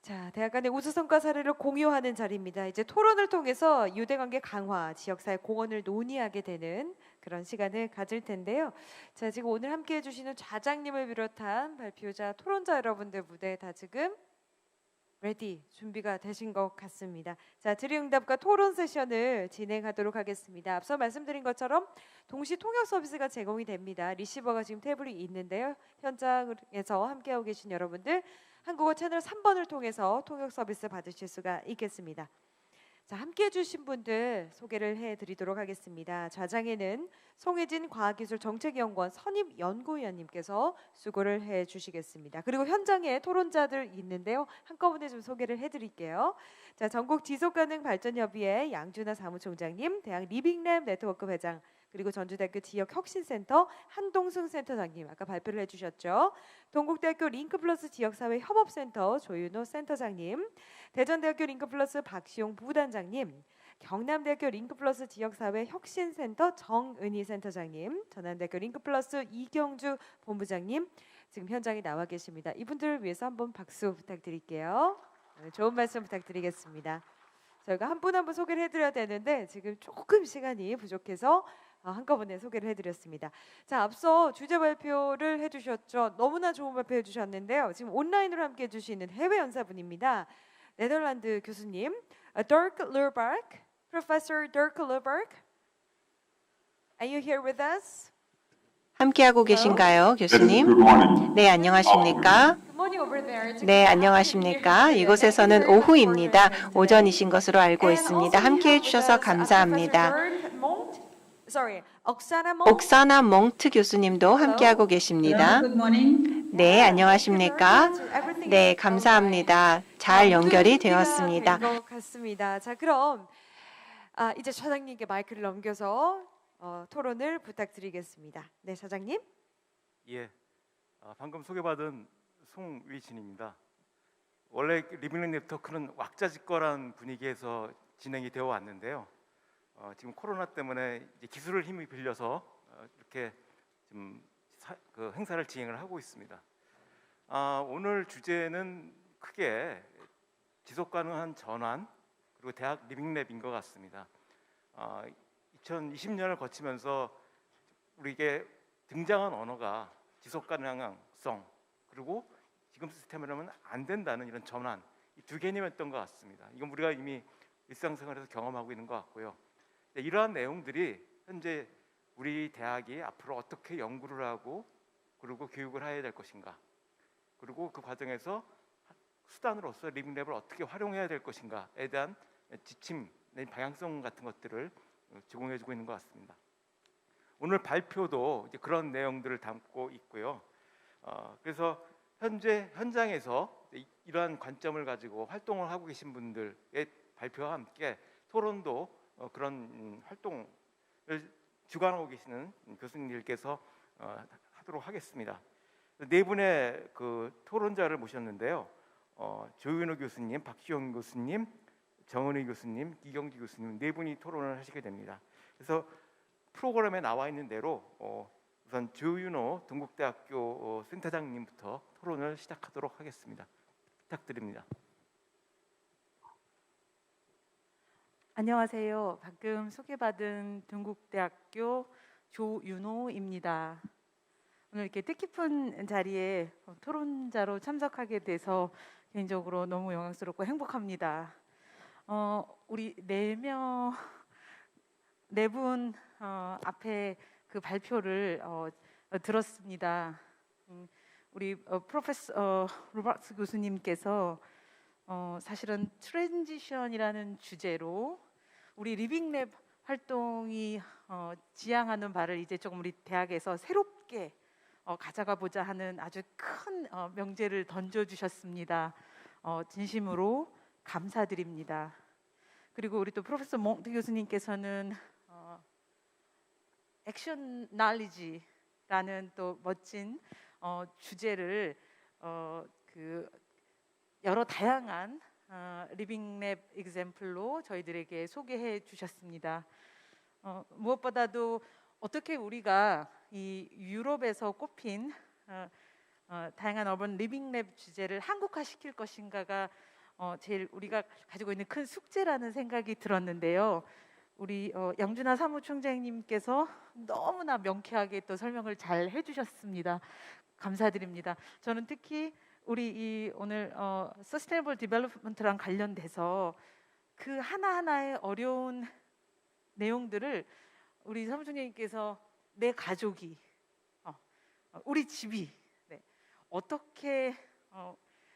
자, 대학 간의 우수성과 사례를 공유하는 자리입니다. 이제 토론을 통해서 유대관계 강화, 지역사회 공헌을 논의하게 되는 그런 시간을 가질 텐데요. 자, 지금 오늘 함께해 주시는 좌장님을 비롯한 발표자, 토론자 여러분들 무대 다 지금 레디 준비가 되신 것 같습니다. 자, 질의응답과 토론 세션을 진행하도록 하겠습니다. 앞서 말씀드린 것처럼 동시 통역 서비스가 제공이 됩니다. 리시버가 지금 테이블이 있는데요. 현장에서 함께하고 계신 여러분들 한국어 채널 3번을 통해서 통역 서비스 받으실 수가 있겠습니다. 자, 함께해 주신 분들 소개를 해드리도록 하겠습니다. 좌장에는 송혜진 과학기술정책연구원 선임연구위원님께서 수고를 해주시겠습니다. 그리고 현장에 토론자들 있는데요. 한꺼번에 좀 소개를 해드릴게요. 자, 전국 지속가능발전협의회 양준하 사무총장님, 대학 리빙랩 네트워크 회장, 그리고 전주대학교 지역혁신센터 한동승 센터장님 아까 발표를 해주셨죠. 동국대학교 링크플러스 지역사회협업센터 조윤호 센터장님, 대전대학교 링크플러스 박시용 부단장님, 경남대학교 링크플러스 지역사회혁신센터 정은희 센터장님, 전남대학교 링크플러스 이경주 본부장님 지금 현장에 나와 계십니다. 이분들을 위해서 한번 박수 부탁드릴게요. 좋은 말씀 부탁드리겠습니다. 저희가 한 분 한 분 소개를 해드려야 되는데 지금 조금 시간이 부족해서 한꺼번에 소개를 해드렸습니다. 자, 앞서 주제 발표를 해주셨죠. 너무나 좋은 발표 해주셨는데요. 지금 온라인으로 함께 해주시는 해외 연사분입니다. 네덜란드 교수님, Dirk Lurberg, Professor Dirk Lurberg. Are you here with us? 함께하고 계신가요, 교수님? 네, 안녕하십니까? 네, 안녕하십니까? 이곳에서는 오후입니다. 오전이신 것으로 알고 있습니다. 함께해 주셔서 감사합니다. 옥사나 몽트 교수님도 함께하고 계십니다. 네, 안녕하십니까? 네, 감사합니다. 잘 연결이 되었습니다. 자, 그럼 이제 차장님께 마이크를 넘겨서 토론을 부탁드리겠습니다. 네, 차장님. 예, 방금 소개받은 송위진입니다. 원래 리빙랩 네트워크는 왁자지껄한 분위기에서 진행이 되어 왔는데요. 지금 코로나 때문에 이제 기술을 힘이 빌려서 이렇게 좀 행사를 진행을 하고 있습니다. 오늘 주제는 크게 지속가능한 전환 그리고 대학 리빙랩인 것 같습니다. 2020년을 거치면서 우리에게 등장한 언어가 지속가능성 그리고 지금 시스템이라면 안 된다는 이런 전환, 이 두 개념이었던 것 같습니다. 이건 우리가 이미 일상생활에서 경험하고 있는 것 같고요. 이러한 내용들이 현재 우리 대학이 앞으로 어떻게 연구를 하고 그리고 교육을 해야 될 것인가, 그리고 그 과정에서 수단으로서 리빙랩을 어떻게 활용해야 될 것인가에 대한 지침, 방향성 같은 것들을 제공해주고 있는 것 같습니다. 오늘 발표도 이제 그런 내용들을 담고 있고요. 그래서 현재 현장에서 이러한 관점을 가지고 활동을 하고 계신 분들의 발표와 함께 토론도 그런 활동을 주관하고 계시는 교수님들께서 하도록 하겠습니다. 네 분의 그 토론자를 모셨는데요. 조윤호 교수님, 박시용 교수님, 정은희 교수님, 이경주 교수님 네 분이 토론을 하시게 됩니다. 그래서 프로그램에 나와 있는 대로 우선 조윤호 동국대학교 센터장님부터 토론을 시작하도록 하겠습니다. 부탁드립니다. 안녕하세요. 방금 소개받은 동국대학교 조윤호입니다. 오늘 이렇게 뜻깊은 자리에 토론자로 참석하게 돼서 개인적으로 너무 영광스럽고 행복합니다. 우리 네 분 앞에 그 발표를 들었습니다. 우리 프로페서 로버트 교수님께서 사실은 트랜지션이라는 주제로 우리 리빙랩 활동이 지향하는 바를 이제 조금 우리 대학에서 새롭게 가져가 보자 하는 아주 큰 명제를 던져주셨습니다. 진심으로 감사드립니다. 그리고 우리 또 프로페서 몽트 교수님께서는 액션 날리지라는 또 멋진 주제를 여러 다양한 리빙랩 example로 저희들에게 소개해 주셨습니다. 무엇보다도 어떻게 우리가 이 유럽에서 꼽힌 다양한 어반 리빙랩 주제를 한국화시킬 것인가가 제일 우리가 가지고 있는 큰 숙제라는 생각이 들었는데요. 우리 양준하 사무총장님께서 너무나 명쾌하게 또 설명을 잘 해주셨습니다. 감사드립니다. 저는 특히 우리 이 오늘 서스테이너블 디벨롭먼트랑 관련돼서 그 하나하나의 어려운 내용들을 우리 사무총장님께서 내 가족이 우리 집이 네, 어떻게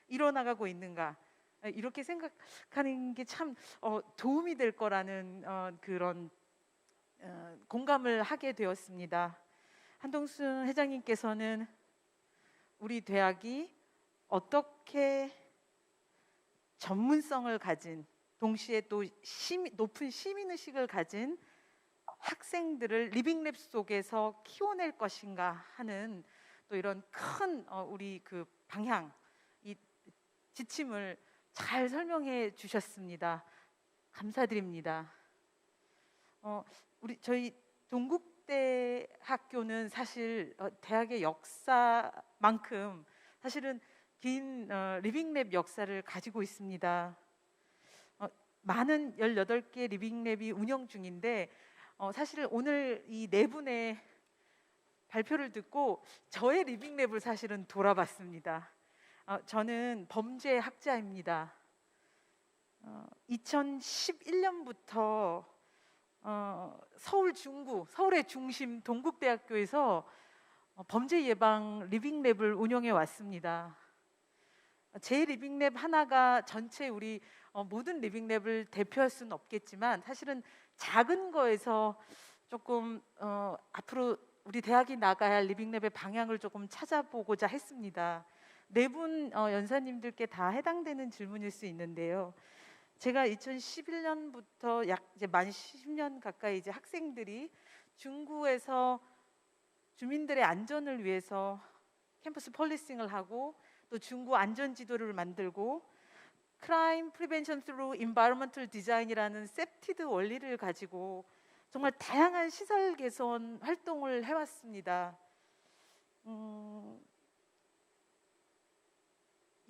이뤄나가고 있는가 이렇게 생각하는 게 참 도움이 될 거라는 그런 공감을 하게 되었습니다. 한동순 회장님께서는 우리 대학이 어떻게 전문성을 가진 동시에 또 높은 시민의식을 가진 학생들을 리빙랩 속에서 키워낼 것인가 하는 또 이런 큰 우리 그 방향, 이 지침을 잘 설명해 주셨습니다. 감사드립니다. 저희 동국대 학교는 사실 대학의 역사만큼 사실은 긴 리빙랩 역사를 가지고 있습니다. 많은 18개 리빙랩이 운영 중인데 사실 오늘 이 네 분의 발표를 듣고 저의 리빙랩을 사실은 돌아봤습니다. 저는 범죄학자입니다. 2011년부터 서울의 중심 동국대학교에서 범죄 예방 리빙랩을 운영해 왔습니다. 제 리빙랩 하나가 전체 우리 모든 리빙랩을 대표할 수는 없겠지만 사실은 작은 거에서 조금 앞으로 우리 대학이 나가야 할 리빙랩의 방향을 조금 찾아보고자 했습니다. 네 분 연사님들께 다 해당되는 질문일 수 있는데요. 제가 2011년부터 약 이제 만 10년 가까이 이제 학생들이 중구에서 주민들의 안전을 위해서 캠퍼스 폴리싱을 하고 또 중구 안전 지도를 만들고 Crime Prevention Through Environmental Design이라는 세프티드 원리를 가지고 정말 다양한 시설 개선 활동을 해왔습니다.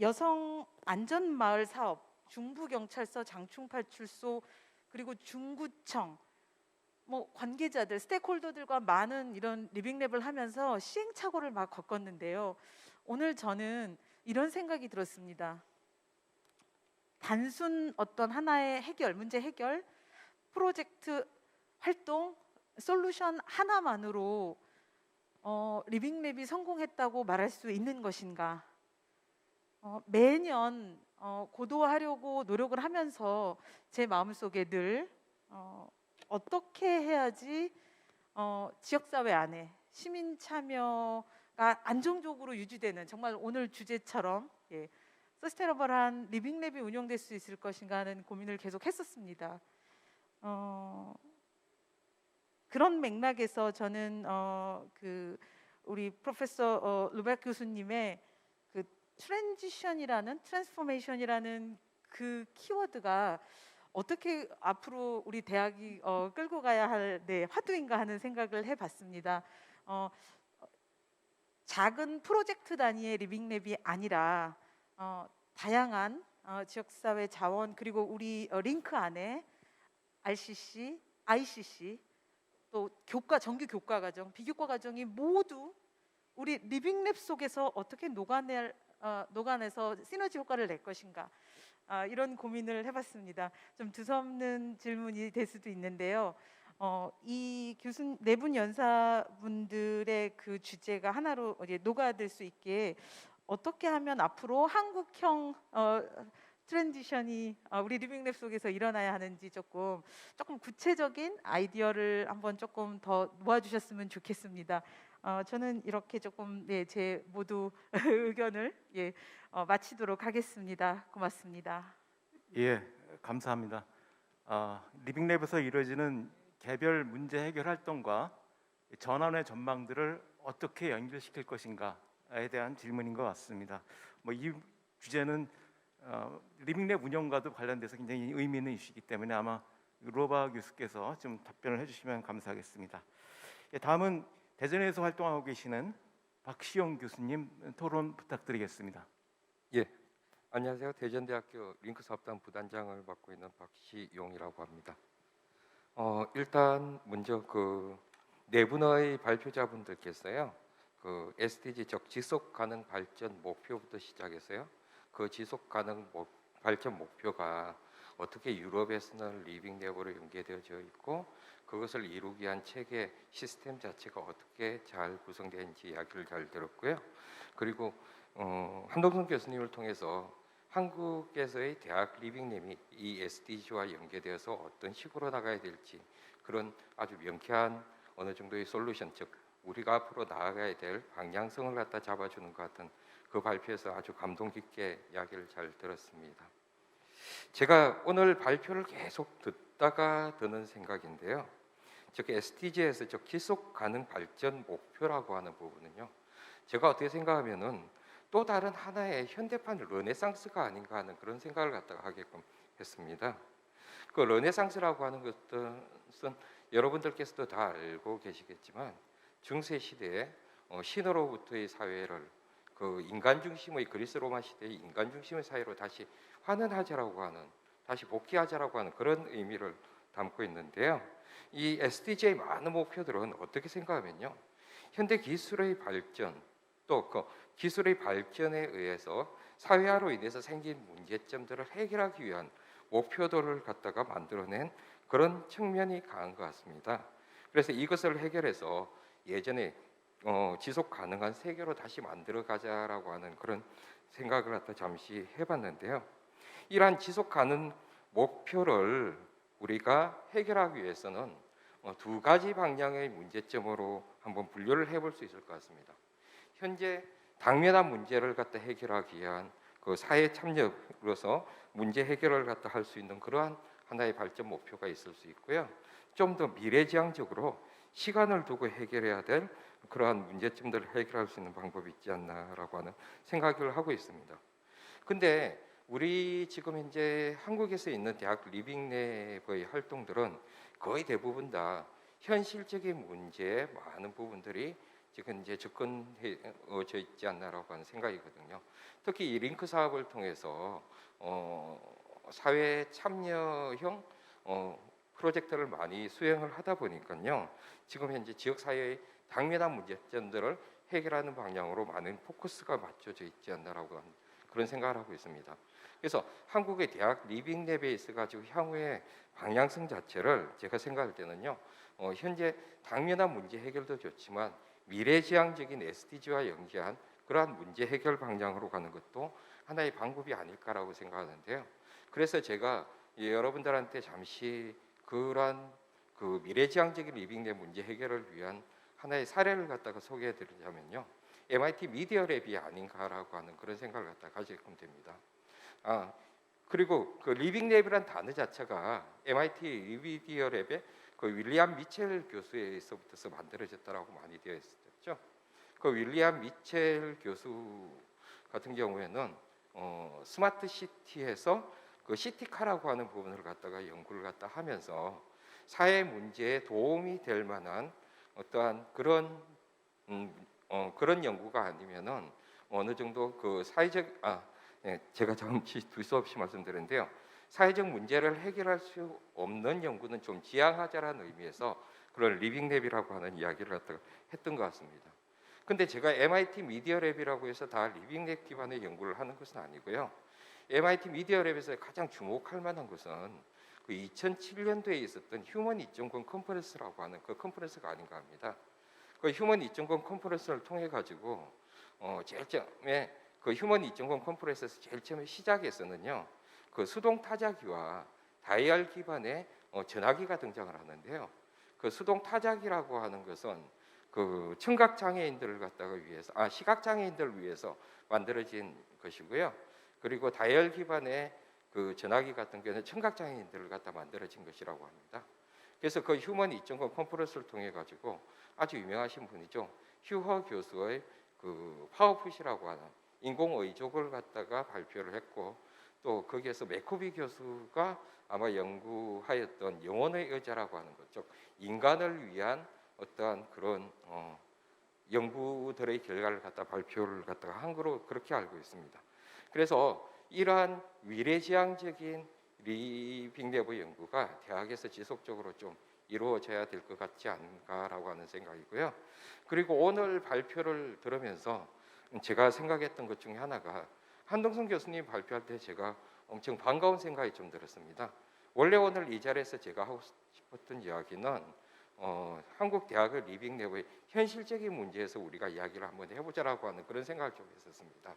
여성 안전 마을 사업, 중부경찰서 장충파출소 그리고 중구청 관계자들, 스테이크홀더들과 많은 이런 리빙랩을 하면서 시행착오를 막 겪었는데요. 오늘 저는 이런 생각이 들었습니다. 단순 어떤 하나의 문제 해결, 프로젝트 활동, 솔루션 하나만으로 리빙랩이 성공했다고 말할 수 있는 것인가? 매년 고도화하려고 노력을 하면서 제 마음속에 늘 어떻게 해야지 지역사회 안에 시민 참여가 안정적으로 유지되는 정말 오늘 주제처럼 서스테이너블한 리빙랩이 운영될 수 있을 것인가 하는 고민을 계속 했었습니다. 그런 맥락에서 저는 우리 프로페서 루베크 교수님의 그 트랜스포메이션이라는 그 키워드가 어떻게 앞으로 우리 대학이 끌고 가야 할 화두인가 하는 생각을 해봤습니다. 작은 프로젝트 단위의 리빙랩이 아니라 다양한 지역사회 자원 그리고 우리 링크 안에 RCC, ICC 또 정규 교과 과정, 비교과 과정이 모두 우리 리빙랩 속에서 어떻게 녹아내서 시너지 효과를 낼 것인가 이런 고민을 해봤습니다. 좀 두서없는 질문이 될 수도 있는데요. 이 네 분 연사분들의 그 주제가 하나로 녹아들 수 있게 어떻게 하면 앞으로 한국형 트랜지션이 우리 리빙랩 속에서 일어나야 하는지 조금 구체적인 아이디어를 한번 조금 더 모아주셨으면 좋겠습니다. 저는 이렇게 조금 제 모두 의견을 마치도록 하겠습니다. 고맙습니다. 예, 감사합니다. 리빙랩에서 이루어지는 개별 문제 해결 활동과 전환의 전망들을 어떻게 연결시킬 것인가에 대한 질문인 것 같습니다. 이 주제는 리빙랩 운영과도 관련돼서 굉장히 의미 있는 이슈이기 때문에 아마 로바 교수께서 좀 답변을 해주시면 감사하겠습니다. 다음은 대전에서 활동하고 계시는 박시영 교수님 토론 부탁드리겠습니다. 예, 안녕하세요. 대전대학교 링크사업단 부단장을 맡고 있는 박시용이라고 합니다. 일단 먼저 그 네 분의 발표자분들께서요, 그 SDG 즉 지속 가능 발전 목표부터 시작해서요, 그 지속 가능 발전 목표가 어떻게 유럽에서는 리빙 네버로 연계되어져 있고 그것을 이루기 위한 체계 시스템 자체가 어떻게 잘 구성되는지 이야기를 잘 들었고요. 그리고 한동선 교수님을 통해서 한국에서의 대학 리빙nem이 이 SDG와 연계되어서 어떤 식으로 나가야 될지 그런 아주 명쾌한 어느 정도의 솔루션, 즉 우리가 앞으로 나아가야 될 방향성을 갖다 잡아주는 것 같은 그 발표에서 아주 감동 깊게 이야기를 잘 들었습니다. 제가 오늘 발표를 계속 듣다가 드는 생각인데요. 즉 SDG에서 즉 지속 가능 발전 목표라고 하는 부분은요, 제가 어떻게 생각하면은 또 다른 하나의 현대판 르네상스가 아닌가 하는 그런 생각을 갖다가 하게끔 했습니다. 그 르네상스라고 하는 것은 여러분들께서도 다 알고 계시겠지만 중세 시대에 신으로부터의 사회를 그 인간 중심의 그리스 로마 시대의 인간 중심의 사회로 다시 환원하자라고 하는, 다시 복귀하자라고 하는 그런 의미를 담고 있는데요. 이 SDG의 많은 목표들은 어떻게 생각하면요, 현대 기술의 발전 또 그 기술의 발전에 의해서 사회화로 인해서 생긴 문제점들을 해결하기 위한 목표들을 갖다가 만들어낸 그런 측면이 강한 것 같습니다. 그래서 이것을 해결해서 예전에 지속 가능한 세계로 다시 만들어 가자라고 하는 그런 생각을 갖다 잠시 해봤는데요. 이러한 지속 가능 목표를 우리가 해결하기 위해서는 두 가지 방향의 문제점으로 한번 분류를 해볼 수 있을 것 같습니다. 현재 당면한 문제를 갖다 해결하기 위한 그 사회 참여로서 문제 해결을 갖다 할 수 있는 그러한 하나의 발전 목표가 있을 수 있고요. 좀 더 미래지향적으로 시간을 두고 해결해야 될 그러한 문제점들을 해결할 수 있는 방법이 있지 않나라고 하는 생각을 하고 있습니다. 근데 우리 지금 현재 한국에서 있는 대학 리빙랩의 활동들은 거의 대부분 다 현실적인 문제의 많은 부분들이 지금 이제 접근해져 있지 않나라고 하는 생각이거든요. 특히 이 링크 사업을 통해서 사회 참여형 프로젝트를 많이 수행을 하다 보니까요, 지금 현재 지역 사회의 당면한 문제점들을 해결하는 방향으로 많은 포커스가 맞춰져 있지 않나라고 하는 그런 생각을 하고 있습니다. 그래서 한국의 대학 리빙랩에 있어가지고 향후의 방향성 자체를 제가 생각할 때는요, 현재 당면한 문제 해결도 좋지만 미래지향적인 SDG와 연계한 그러한 문제 해결 방향으로 가는 것도 하나의 방법이 아닐까라고 생각하는데요. 그래서 제가 여러분들한테 잠시 그러한 그 미래지향적인 리빙랩 문제 해결을 위한 하나의 사례를 갖다가 소개해드리자면요, MIT 미디어랩이 아닌가라고 하는 그런 생각을 갖다가 가지게끔 됩니다. 그리고 그 리빙랩이란 단어 자체가 MIT 미디어랩의 그 윌리엄 미첼 교수에서부터 만들어졌다라고 많이 되어 있었죠. 그 윌리엄 미첼 교수 같은 경우에는 스마트 시티에서 그 시티카라고 하는 부분을 갖다가 연구를 갖다 하면서 사회 문제에 도움이 될 만한 어떠한 그런 그런 연구가 아니면은 어느 정도 그 사회적 제가 잠시 둘 수 없이 말씀드렸는데요. 사회적 문제를 해결할 수 없는 연구는 좀 지양하자라는 의미에서 그런 리빙랩이라고 하는 이야기를 갖다가 했던 것 같습니다. 근데 제가 MIT 미디어랩이라고 해서 다 리빙랩 기반의 연구를 하는 것은 아니고요. MIT 미디어랩에서 가장 주목할 만한 것은 그 2007년도에 있었던 휴먼 2.0 컨퍼런스라고 하는 그 컨퍼런스가 아닌가 합니다. 그 휴먼 2.0 컨퍼런스를 통해 가지고 제일 처음에 그 휴먼 2.0 컨퍼런스에서 제일 처음에 시작에서는요, 그 수동 타자기와 다이얼 기반의 전화기가 등장을 하는데요. 그 수동 타자기라고 하는 것은 그 청각 장애인들을 갖다가 위해서 시각 장애인들을 위해서 만들어진 것이고요. 그리고 다이얼 기반의 그 전화기 같은 경우는 청각 장애인들을 갖다 만들어진 것이라고 합니다. 그래서 그 휴먼 2.0 컨퍼런스를 통해 가지고 아주 유명하신 분이죠. 휴허 교수의 그 파워풋이라고 하는 인공의족을 갖다가 발표를 했고, 또 거기에서 메코비 교수가 아마 연구하였던 영혼의 의자라고 하는 것, 즉 인간을 위한 어떠한 그런 연구들의 결과를 갖다 발표를 갖다가 한 거로 그렇게 알고 있습니다. 그래서 이러한 미래지향적인 리빙 내부 연구가 대학에서 지속적으로 좀 이루어져야 될 것 같지 않은가라고 하는 생각이고요. 그리고 오늘 발표를 들으면서 제가 생각했던 것 중에 하나가 한동순 교수님 발표할 때 제가 엄청 반가운 생각이 좀 들었습니다. 원래 오늘 이 자리에서 제가 하고 싶었던 이야기는 한국 대학의 리빙 내부의 현실적인 문제에서 우리가 이야기를 한번 해보자라고 하는 그런 생각을 좀 했었습니다.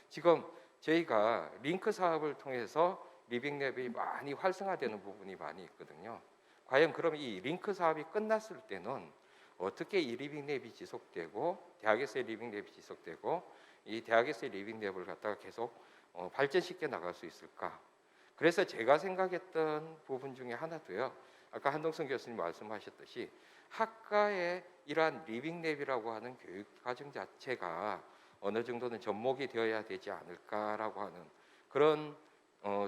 지금 저희가 링크 사업을 통해서 리빙 랩이 많이 활성화되는 부분이 많이 있거든요. 과연 그럼 이 링크 사업이 끝났을 때는 어떻게 이 리빙 랩이 지속되고 대학에서의 리빙 랩이 지속되고 이 대학에서의 리빙 랩을 갖다가 계속 발전시켜 나갈 수 있을까? 그래서 제가 생각했던 부분 중에 하나도요. 아까 한동순 교수님 말씀하셨듯이 학과의 이러한 리빙 랩이라고 하는 교육 과정 자체가 어느 정도는 접목이 되어야 되지 않을까라고 하는 그런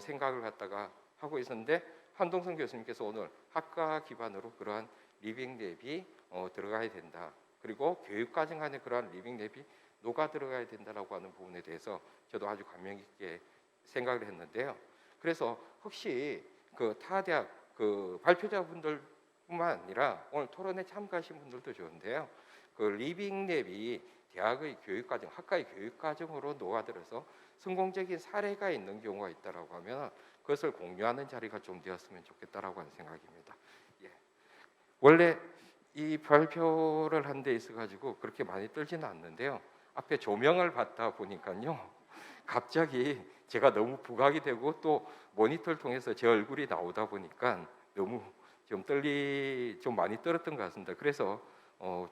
생각을 갖다가 하고 있었는데 한동순 교수님께서 오늘 학과 기반으로 그러한 리빙 랩이 들어가야 된다. 그리고 교육 과정 안에 그러한 리빙 랩이 녹아 들어가야 된다라고 하는 부분에 대해서 저도 아주 감명 깊게 생각을 했는데요. 그래서 혹시 그 타 대학 그 발표자분들뿐만 아니라 오늘 토론에 참가하신 분들도 좋은데요. 그 리빙 랩이 대학의 교육 과정, 학과의 교육 과정으로 녹아들어서 성공적인 사례가 있는 경우가 있다라고 하면 그것을 공유하는 자리가 좀 되었으면 좋겠다라고 하는 생각입니다. 예. 원래 이 발표를 한 데 있어 가지고 그렇게 많이 떨지는 않는데요. 앞에 조명을 받다 보니까요. 갑자기 제가 너무 부각이 되고 또 모니터를 통해서 제 얼굴이 나오다 보니까 너무 좀 많이 떨었던 것 같습니다. 그래서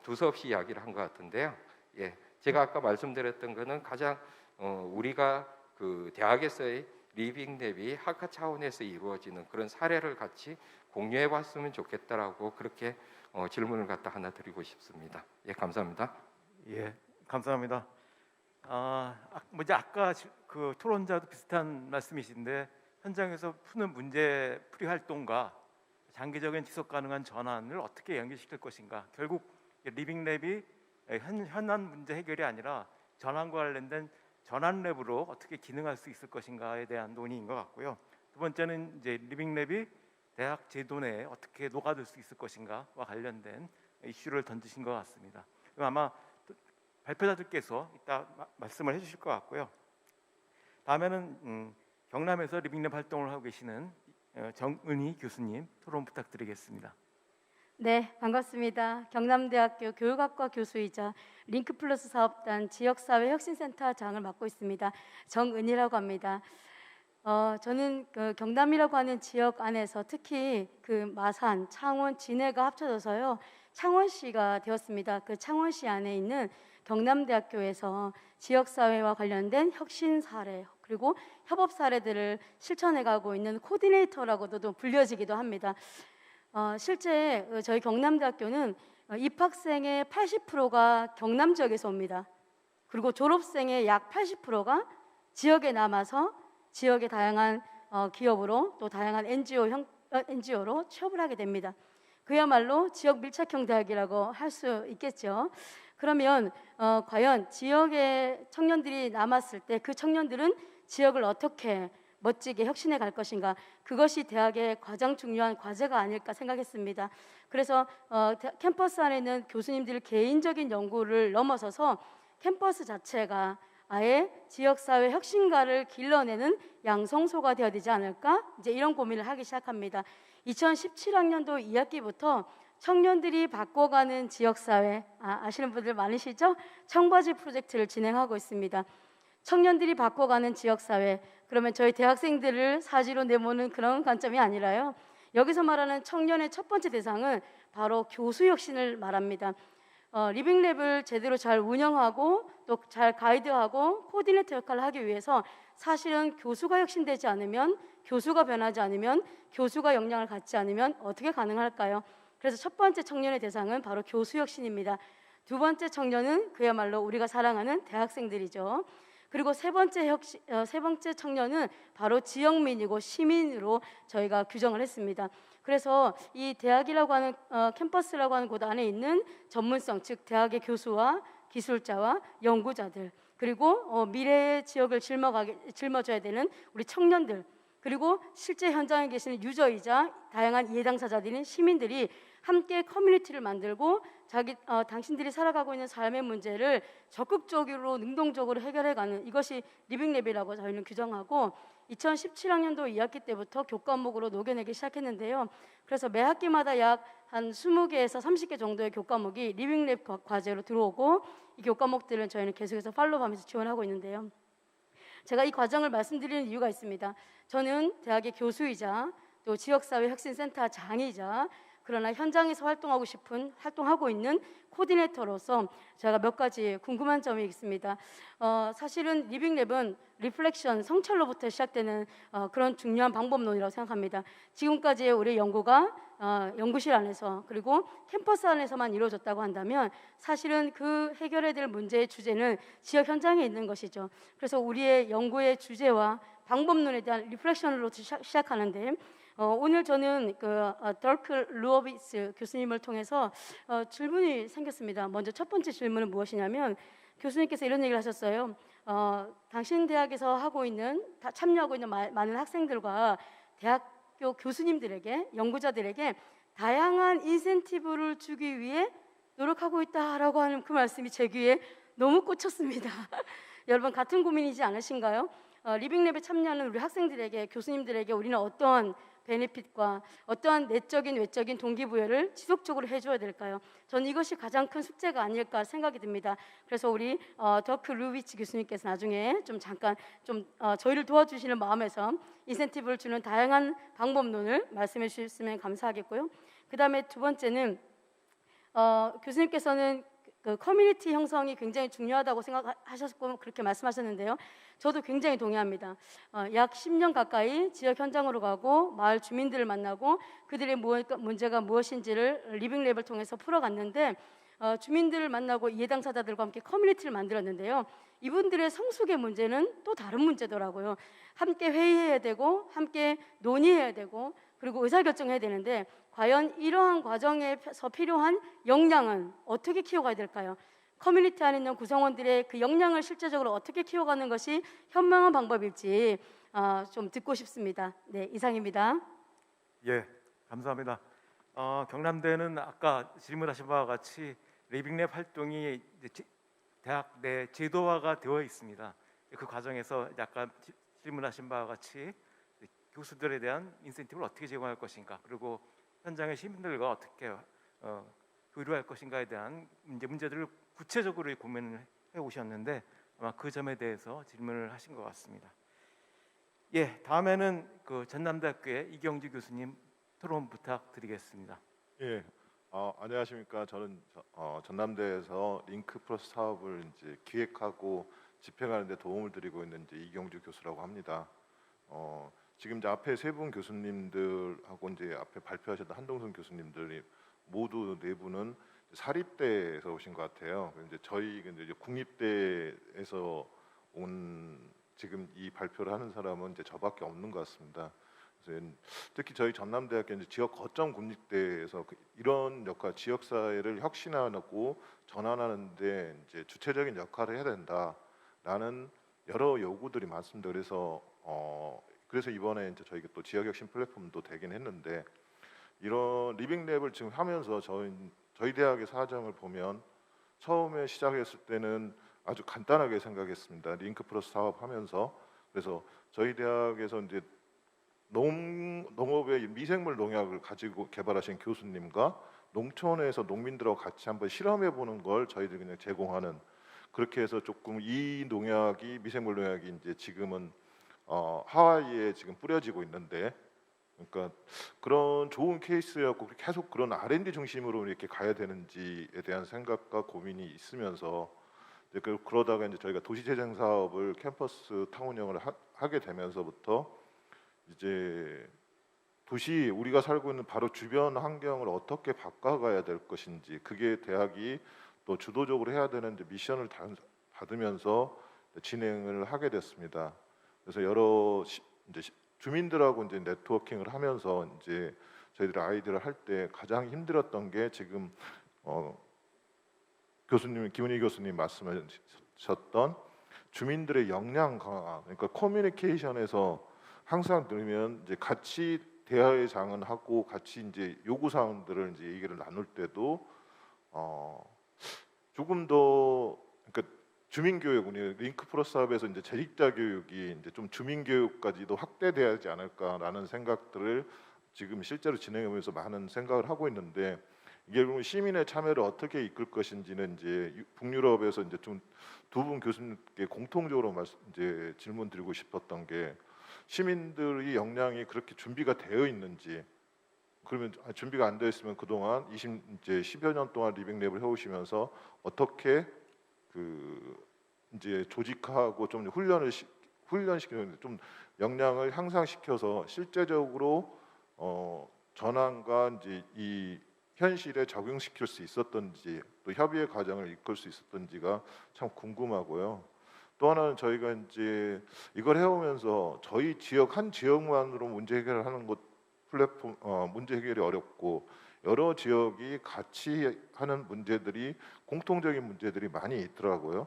두서없이 이야기를 한 것 같은데요. 예, 제가 아까 말씀드렸던 거는 가장 우리가 그 대학에서의 리빙 랩이 학과 차원에서 이루어지는 그런 사례를 같이 공유해 봤으면 좋겠다라고 그렇게 질문을 갖다 하나 드리고 싶습니다. 예, 감사합니다. 예, 감사합니다. 먼저 아까 그 토론자도 비슷한 말씀이신데 현장에서 푸는 문제 풀이 활동과 장기적인 지속 가능한 전환을 어떻게 연결시킬 것인가. 결국 리빙 랩이 현안 문제 해결이 아니라 전환과 관련된 전환 랩으로 어떻게 기능할 수 있을 것인가에 대한 논의인 것 같고요. 두 번째는 이제 리빙 랩이 대학 제도 내에 어떻게 녹아들 수 있을 것인가와 관련된 이슈를 던지신 것 같습니다. 아마 발표자들께서 이따 말씀을 해주실 것 같고요. 다음에는 경남에서 리빙랩 활동을 하고 계시는 정은희 교수님 토론 부탁드리겠습니다. 네, 반갑습니다. 경남대학교 교육학과 교수이자 링크플러스 사업단 지역사회 혁신센터장을 맡고 있습니다. 정은희라고 합니다. 저는 그 경남이라고 하는 지역 안에서 특히 그 마산, 창원, 진해가 합쳐져서요 창원시가 되었습니다. 그 창원시 안에 있는 경남대학교에서 지역사회와 관련된 혁신 사례 그리고 협업 사례들을 실천해가고 있는 코디네이터라고도 불려지기도 합니다. 실제 저희 경남대학교는 입학생의 80%가 경남 지역에서 옵니다. 그리고 졸업생의 약 80%가 지역에 남아서 지역의 다양한 기업으로 또 다양한 NGO로 취업을 하게 됩니다. 그야말로 지역 밀착형 대학이라고 할 수 있겠죠. 그러면 과연 지역의 청년들이 남았을 때 그 청년들은 지역을 어떻게 멋지게 혁신해 갈 것인가, 그것이 대학의 가장 중요한 과제가 아닐까 생각했습니다. 그래서 캠퍼스 안에 있는 교수님들 개인적인 연구를 넘어서서 캠퍼스 자체가 아예 지역사회 혁신가를 길러내는 양성소가 되어야 되지 않을까, 이제 이런 고민을 하기 시작합니다. 2017학년도 2학기부터 청년들이 바꿔가는 지역사회, 아시는 분들 많으시죠? 청바지 프로젝트를 진행하고 있습니다. 청년들이 바꿔가는 지역사회, 그러면 저희 대학생들을 사지로 내모는 그런 관점이 아니라요, 여기서 말하는 청년의 첫 번째 대상은 바로 교수 혁신을 말합니다. 리빙랩을 제대로 잘 운영하고 또 잘 가이드하고 코디네이터 역할을 하기 위해서 사실은 교수가 혁신되지 않으면, 교수가 변하지 않으면, 교수가 역량을 갖지 않으면 어떻게 가능할까요? 그래서 첫 번째 청년의 대상은 바로 교수 혁신입니다. 두 번째 청년은 그야말로 우리가 사랑하는 대학생들이죠. 그리고 세 번째 청년은 바로 지역민이고 시민으로 저희가 규정을 했습니다. 그래서 이 대학이라고 하는 캠퍼스라고 하는 곳 안에 있는 전문성, 즉 대학의 교수와 기술자와 연구자들, 그리고 미래의 지역을 짊어져야 되는 우리 청년들, 그리고 실제 현장에 계시는 유저이자 다양한 이해 당사자들인 시민들이 함께 커뮤니티를 만들고 당신들이 살아가고 있는 삶의 문제를 적극적으로 능동적으로 해결해가는, 이것이 리빙랩이라고 저희는 규정하고 2017학년도 2학기 때부터 교과목으로 녹여내기 시작했는데요. 그래서 매 학기마다 약 한 20개에서 30개 정도의 교과목이 리빙랩 과제로 들어오고, 이 교과목들은 저희는 계속해서 팔로우하면서 지원하고 있는데요. 제가 이 과정을 말씀드리는 이유가 있습니다. 저는 대학의 교수이자 또 지역사회 혁신센터장이자 그러나 현장에서 활동하고 있는 코디네이터로서 제가 몇 가지 궁금한 점이 있습니다. 사실은 리빙랩은 리플렉션, 성찰로부터 시작되는 그런 중요한 방법론이라고 생각합니다. 지금까지의 우리 연구가 연구실 안에서 그리고 캠퍼스 안에서만 이루어졌다고 한다면 사실은 그 해결해야 될 문제의 주제는 지역 현장에 있는 것이죠. 그래서 우리의 연구의 주제와 방법론에 대한 리플렉션으로 시작하는데, 오늘 저는 덜크 루어비스 교수님을 통해서 질문이 생겼습니다. 먼저 첫 번째 질문은 무엇이냐면, 교수님께서 이런 얘기를 하셨어요. 당신 대학에서 참여하고 있는 많은 학생들과 대학교 교수님들에게, 연구자들에게 다양한 인센티브를 주기 위해 노력하고 있다라고 하는 그 말씀이 제 귀에 너무 꽂혔습니다. 여러분 같은 고민이지 않으신가요? 리빙랩에 참여하는 우리 학생들에게, 교수님들에게 우리는 어떠한 베네핏과 어떠한 내적인 외적인 동기부여를 지속적으로 해줘야 될까요? 저는 이것이 가장 큰 숙제가 아닐까 생각이 듭니다. 그래서 우리 더크 루비치 교수님께서 나중에 잠깐 저희를 도와주시는 마음에서 인센티브를 주는 다양한 방법론을 말씀해 주셨으면 감사하겠고요. 그 다음에 두 번째는 교수님께서는 그 커뮤니티 형성이 굉장히 중요하다고 생각하셨고 그렇게 말씀하셨는데요. 저도 굉장히 동의합니다. 약 10년 가까이 지역 현장으로 가고 마을 주민들을 만나고 그들의 문제가 무엇인지를 리빙랩을 통해서 풀어갔는데, 주민들을 만나고 이해 당사자들과 함께 커뮤니티를 만들었는데요. 이분들의 성숙의 문제는 또 다른 문제더라고요. 함께 회의해야 되고 함께 논의해야 되고 그리고 의사결정해야 되는데, 과연 이러한 과정에서 필요한 역량은 어떻게 키워가야 될까요? 커뮤니티 안에 있는 구성원들의 그 역량을 실제적으로 어떻게 키워가는 것이 현명한 방법일지 좀 듣고 싶습니다. 네, 이상입니다. 예, 감사합니다. 경남대는 아까 질문하신 바와 같이 리빙랩 활동이 대학 내 제도화가 되어 있습니다. 그 과정에서 아까 질문하신 바와 같이 교수들에 대한 인센티브를 어떻게 제공할 것인가, 그리고 현장의 시민들과 어떻게 교류할 것인가에 대한 문제들을 구체적으로 고민을 해 오셨는데, 아마 그 점에 대해서 질문을 하신 것 같습니다. 예, 다음에는 그 전남대학교의 이경주 교수님 토론 부탁드리겠습니다. 예, 안녕하십니까. 저는 전남대에서 링크 플러스 사업을 이제 기획하고 집행하는 데 도움을 드리고 있는 이제 이경주 교수라고 합니다. 지금 이제 앞에 세 분 교수님들하고 이제 앞에 발표하셨던 한동선 교수님들이 모두 네 분은 사립대에서 오신 것 같아요. 이제 저희 이제 국립대에서 온 지금 이 발표를 하는 사람은 이제 저밖에 없는 것 같습니다. 그래서 특히 저희 전남대학교 이제 지역 거점 국립대에서 이런 역할, 지역 사회를 혁신하고 전환하는데 이제 주체적인 역할을 해야 된다라는 여러 요구들이 많습니다. 그래서 이번에 이제 저희가 또 지역혁신 플랫폼도 되긴 했는데, 이런 리빙랩을 지금 하면서 저희 대학의 사정을 보면 처음에 시작했을 때는 아주 간단하게 생각했습니다. 링크 플러스 사업 하면서. 그래서 저희 대학에서 이제 농업의 미생물 농약을 가지고 개발하신 교수님과 농촌에서 농민들하고 같이 한번 실험해 보는 걸 저희들이 그냥 제공하는, 그렇게 해서 조금 이 농약이 미생물 농약이 이제 지금은 하와이에 지금 뿌려지고 있는데, 그러니까 그런 좋은 케이스였고 계속 그런 R&D 중심으로 이렇게 가야 되는지에 대한 생각과 고민이 있으면서 이제 그러다가 이제 저희가 도시재생 사업을 캠퍼스 타운형을 하게 되면서부터 이제 우리가 살고 있는 바로 주변 환경을 어떻게 바꿔가야 될 것인지, 그게 대학이 또 주도적으로 해야 되는 이제 미션을 받으면서 진행을 하게 됐습니다. 그래서 여러 이제 주민들하고 이제 네트워킹을 하면서 이제 저희들 아이디어를 할 때 가장 힘들었던 게 지금 김은희 교수님 말씀하셨던 주민들의 역량 강화, 그러니까 커뮤니케이션에서 항상 들으면 이제 같이 대화의 장은 하고 같이 이제 요구 사항들을 이제 얘기를 나눌 때도 조금 더 그러니까 주민 교육, 우리 링크 프로스 사업에서 이제 재직자 교육이 이제 좀 주민 교육까지도 확대돼야 하지 않을까라는 생각들을 지금 실제로 진행하면서 많은 생각을 하고 있는데 이게 그러면 시민의 참여를 어떻게 이끌 것인지는 이제 북유럽에서 이제 좀 두 분 교수님께 공통적으로 이제 질문 드리고 싶었던 게 시민들의 역량이 그렇게 준비가 되어 있는지 그러면 준비가 안 되어 있으면 그동안 이제 10여 년 동안 리빙랩을 해오시면서 어떻게 그 이제 조직하고 좀 훈련시키는 좀 역량을 향상시켜서 실제적으로 전환과 이제 이 현실에 적용시킬 수 있었던지 또 협의의 과정을 이끌 수 있었던지가 참 궁금하고요. 또 하나는 저희가 이제 이걸 해오면서 저희 지역 한 지역만으로 문제 해결을 하는 것 플랫폼 문제 해결이 어렵고 여러 지역이 같이 하는 문제들이 공통적인 문제들이 많이 있더라고요.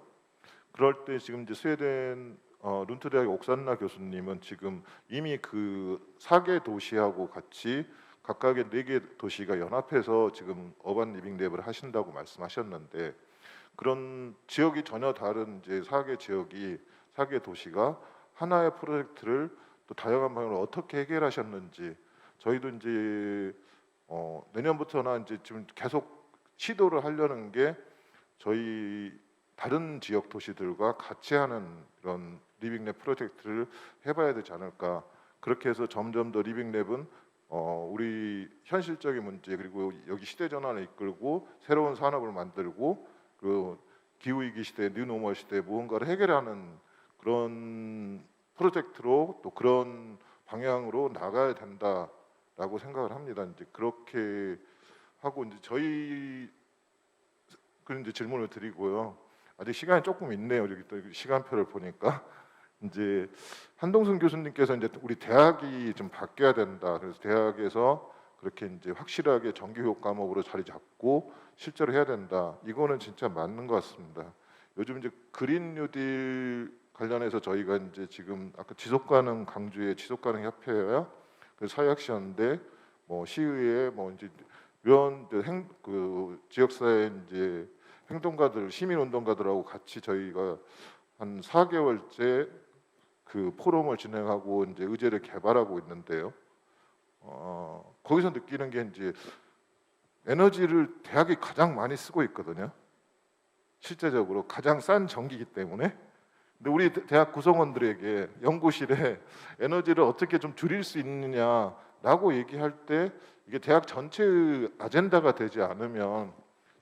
그럴 때 지금 이제 스웨덴 룬트대학 옥산나 교수님은 지금 이미 그 4개 도시하고 같이 각각의 4개 도시가 연합해서 지금 어반 리빙랩을 하신다고 말씀하셨는데 그런 지역이 전혀 다른 이제 4개 도시가 하나의 프로젝트를 또 다양한 방향으로 어떻게 해결하셨는지 저희도 이제 내년부터나 이제 지금 계속 시도를 하려는 게 저희 다른 지역 도시들과 같이 하는 이런 리빙랩 프로젝트를 해봐야 되지 않을까. 그렇게 해서 점점 더 리빙랩은 우리 현실적인 문제 그리고 여기 시대 전환을 이끌고 새로운 산업을 만들고 그 기후 위기 시대, 뉴노멀 시대에 무언가를 해결하는 그런 프로젝트로 또 그런 방향으로 나가야 된다라고 생각을 합니다. 이제 그렇게 하고 이제 저희 그런 이제 질문을 드리고요. 아직 시간이 조금 있네요. 여기 또 시간표를 보니까 이제 한동순 교수님께서 이제 우리 대학이 좀 바뀌어야 된다. 그래서 대학에서 그렇게 이제 확실하게 정규교육 과목으로 자리 잡고 실제로 해야 된다. 이거는 진짜 맞는 것 같습니다. 요즘 이제 그린 뉴딜 관련해서 저희가 이제 지금 아까 지속가능 강주의 지속가능 협회야, 그 사회학시연대, 뭐 시의회, 뭐 이제 이런 그 지역사회 이제 행동가들, 시민운동가들하고 같이 저희가 한 4개월째 그 포럼을 진행하고 이제 의제를 개발하고 있는데요. 거기서 느끼는 게 이제 에너지를 대학이 가장 많이 쓰고 있거든요. 실제적으로 가장 싼 전기이기 때문에. 근데 우리 대학 구성원들에게 연구실에 에너지를 어떻게 좀 줄일 수 있느냐라고 얘기할 때 이게 대학 전체의 아젠다가 되지 않으면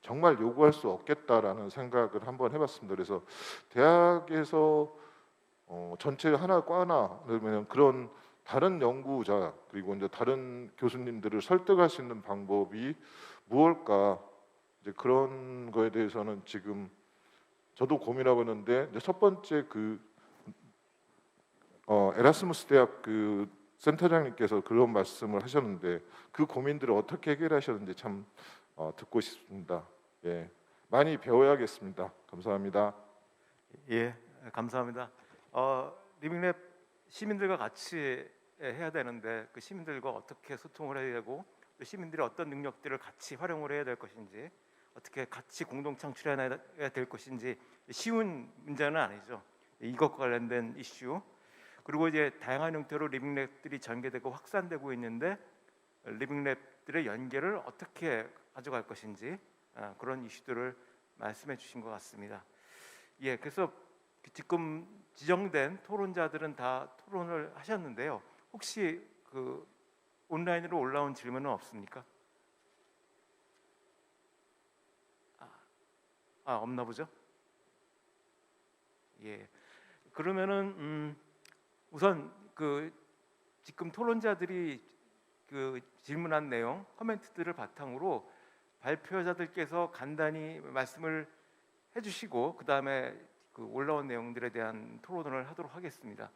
정말 요구할 수 없겠다라는 생각을 한번 해봤습니다. 그래서 대학에서 전체 하나 과 하나 그러면 그런 다른 연구자 그리고 이제 다른 교수님들을 설득할 수 있는 방법이 무엇일까 이제 그런 거에 대해서는 지금 저도 고민하고 있는데 이제 첫 번째 그 에라스무스 대학 그 센터장님께서 그런 말씀을 하셨는데 그 고민들을 어떻게 해결하셨는지 참 듣고 싶습니다. 예, 많이 배워야겠습니다. 감사합니다. 예, 감사합니다. 리빙랩 시민들과 같이 해야 되는데 그 시민들과 어떻게 소통을 해야 되고 또 시민들이 어떤 능력들을 같이 활용을 해야 될 것인지 어떻게 같이 공동 창출해야 될 것인지 쉬운 문제는 아니죠. 이것과 관련된 이슈 그리고 이제 다양한 형태로 리빙랩들이 전개되고 확산되고 있는데 리빙랩들의 연계를 어떻게 가져갈 것인지 그런 이슈들을 말씀해 주신 것 같습니다. 예, 그래서 지금 지정된 토론자들은 다 토론을 하셨는데요. 혹시 그 온라인으로 올라온 질문은 없습니까? 없나 보죠. 예, 그러면은 우선 그 지금 토론자들이 그 질문한 내용, 코멘트들을 바탕으로 발표자들께서 간단히 말씀을 해주시고 그 다음에 그 올라온 내용들에 대한 토론을 하도록 하겠습니다.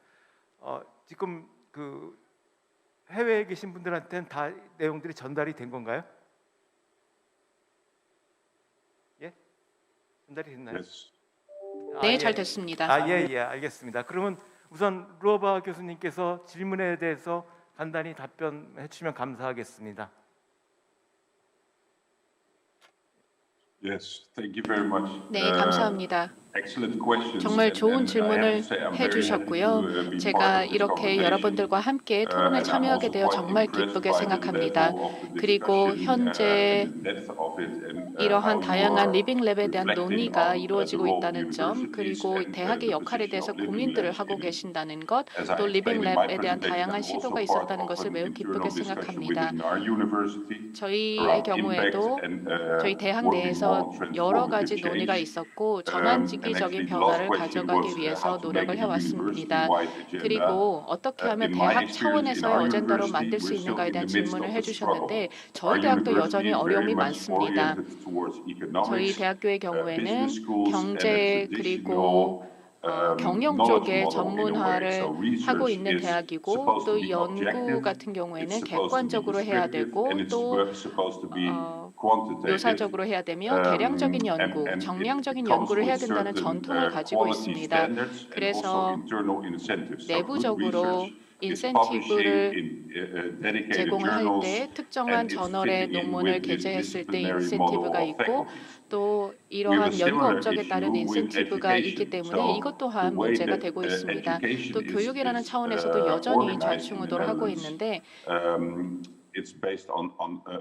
지금 그 해외에 계신 분들한테는 다 내용들이 전달이 된 건가요? 예? 전달이 됐나요? 네, 예. 잘 됐습니다. 알겠습니다. 그러면 우선 루어바 교수님께서 질문에 대해서 간단히 답변해 주시면 감사하겠습니다. Yes, thank you very much. 네, 감사합니다. Excellent questions. 정말 좋은 And I 질문을 have to say I'm very 해주셨고요. happy to be 제가 part of this 이렇게 conversation. 여러분들과 함께 토론에 And I'm 참여하게 also 되어 quite 정말 impressed 기쁘게 by the 생각합니다. level of the 그리고 discussion, 현재 and the depth of it, and, 이러한 how you 다양한 are 리빙랩에 대한 reflecting 논의가 on, 이루어지고 the role of 있다는 점, universities 그리고 and, 대학의 the 역할에 position 대해서 of living 고민들을 labs 하고 in it. 계신다는 것, As 또 I explained in my 리빙랩에 대한 presentation, 다양한 I'm also 시도가 part 있었다는 of 것을 an 매우 internal 기쁘게 discussion 생각합니다. within our university 저희의 around 경우에도 impact and, 저희 대학 working 내에서 on 여러 transformative 가지 논의가 change. 있었고 And 전환지기적인 actually the last 변화를 question 가져가기 was 위해서 how to make 노력을 the 해왔습니다. university-wide agenda. 그리고 어떻게 하면 In my 대학 experience in 차원에서의 our 어젠다로 university, 만들 수 we're still 있는가에 in 대한 the midst 질문을 of the 해주셨는데 struggle. 저희 Our 대학도 university 여전히 is very 어려움이 much 많습니다. oriented towards economics, 저희 대학교의 경우에는 business schools, and a 경제 그리고 traditional 경영 knowledge 쪽에 model in a way. 전문화를 So 하고 research 있는 is 대학이고 supposed to 또 be 연구 objective, 같은 경우에는 it's supposed to be 객관적으로 해야 descriptive, 되고 and it's 또 supposed to be 묘사적으로 quantitative. 해야 되며 계량적인 연구, And 정량적인 it comes 연구를 해야 with 된다는 certain, 전통을 가지고 quality 있습니다. standards and also 그래서 internal incentives. So good 내부적으로 research is 인센티브를 publishing in, dedicated 제공을 할 journals, 때 특정한 and it's 저널에 fitting in 논문을 with this 게재했을 때 disciplinary 인센티브가 model of 있고 faculties. 또 We have a 이러한 연구 similar 업적에 따른 issue with 인센티브가 있기 education. 때문에 So 이것 the 또한 way 문제가 that 되고 있습니다. education 또 교육이라는 is 차원에서도 여전히 organized in the 좌충우돌을 하고 Netherlands, 있는데 it's based on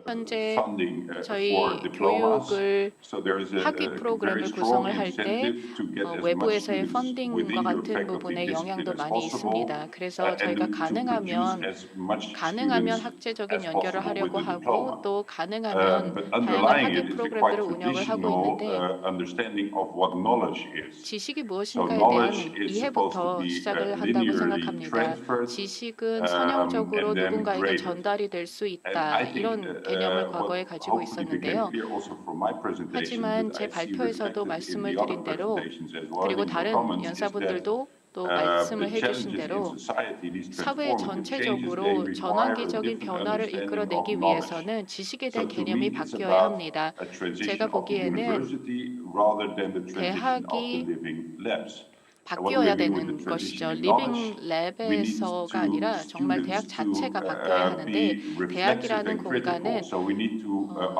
현재 funding 저희 for diplomas. 교육을 So there is a 학위 very 프로그램을 strong 구성을 할 때 incentive to get as much 외부에서의 students 펀딩과 within your 같은 faculty 부분에 discipline 영향도 as 많이 possible, 있습니다. 그래서 and 저희가 to produce 가능하면 as much students 학제적인 as 연결을 possible 하려고 with the 하고 diploma. 또 가능하면 But 다양한 underlying 학위 it is a 프로그램들을 quite 운영을 하고 traditional 있는데 understanding of what knowledge is. 지식이 So 무엇인가에 대한 knowledge is supposed to 이해부터 be 시작을 한다고 linearly 생각합니다. transferred, 지식은 선형적으로 and then 누군가에게 graded. 전달이 될 수 And 있다. I think, 이런 개념을 what 과거에 가지고 hopefully became 있었는데요. clear also from my presentation, 하지만 but 제 I see 발표에서도 reflected in 말씀을 the other 드린 대로 presentations as well, 그리고 in your 다른 comments, is that 연사분들도 또 말씀을 the 해주신 challenges 대로 in society, these 사회 transformative changes, they 전체적으로 require a 전환기적인 different 변화를 understanding 이끌어내기 of knowledge. 위해서는 지식에 So 대한 to 개념이 me, it's 바뀌어야 about 합니다. a transition 제가 of the 보기에는 university rather than the transition of the 대학이 living labs. 바뀌어야 되는 것이죠. 리빙 랩에서가 아니라 정말 대학 자체가 바뀌어야 하는데 대학이라는 공간은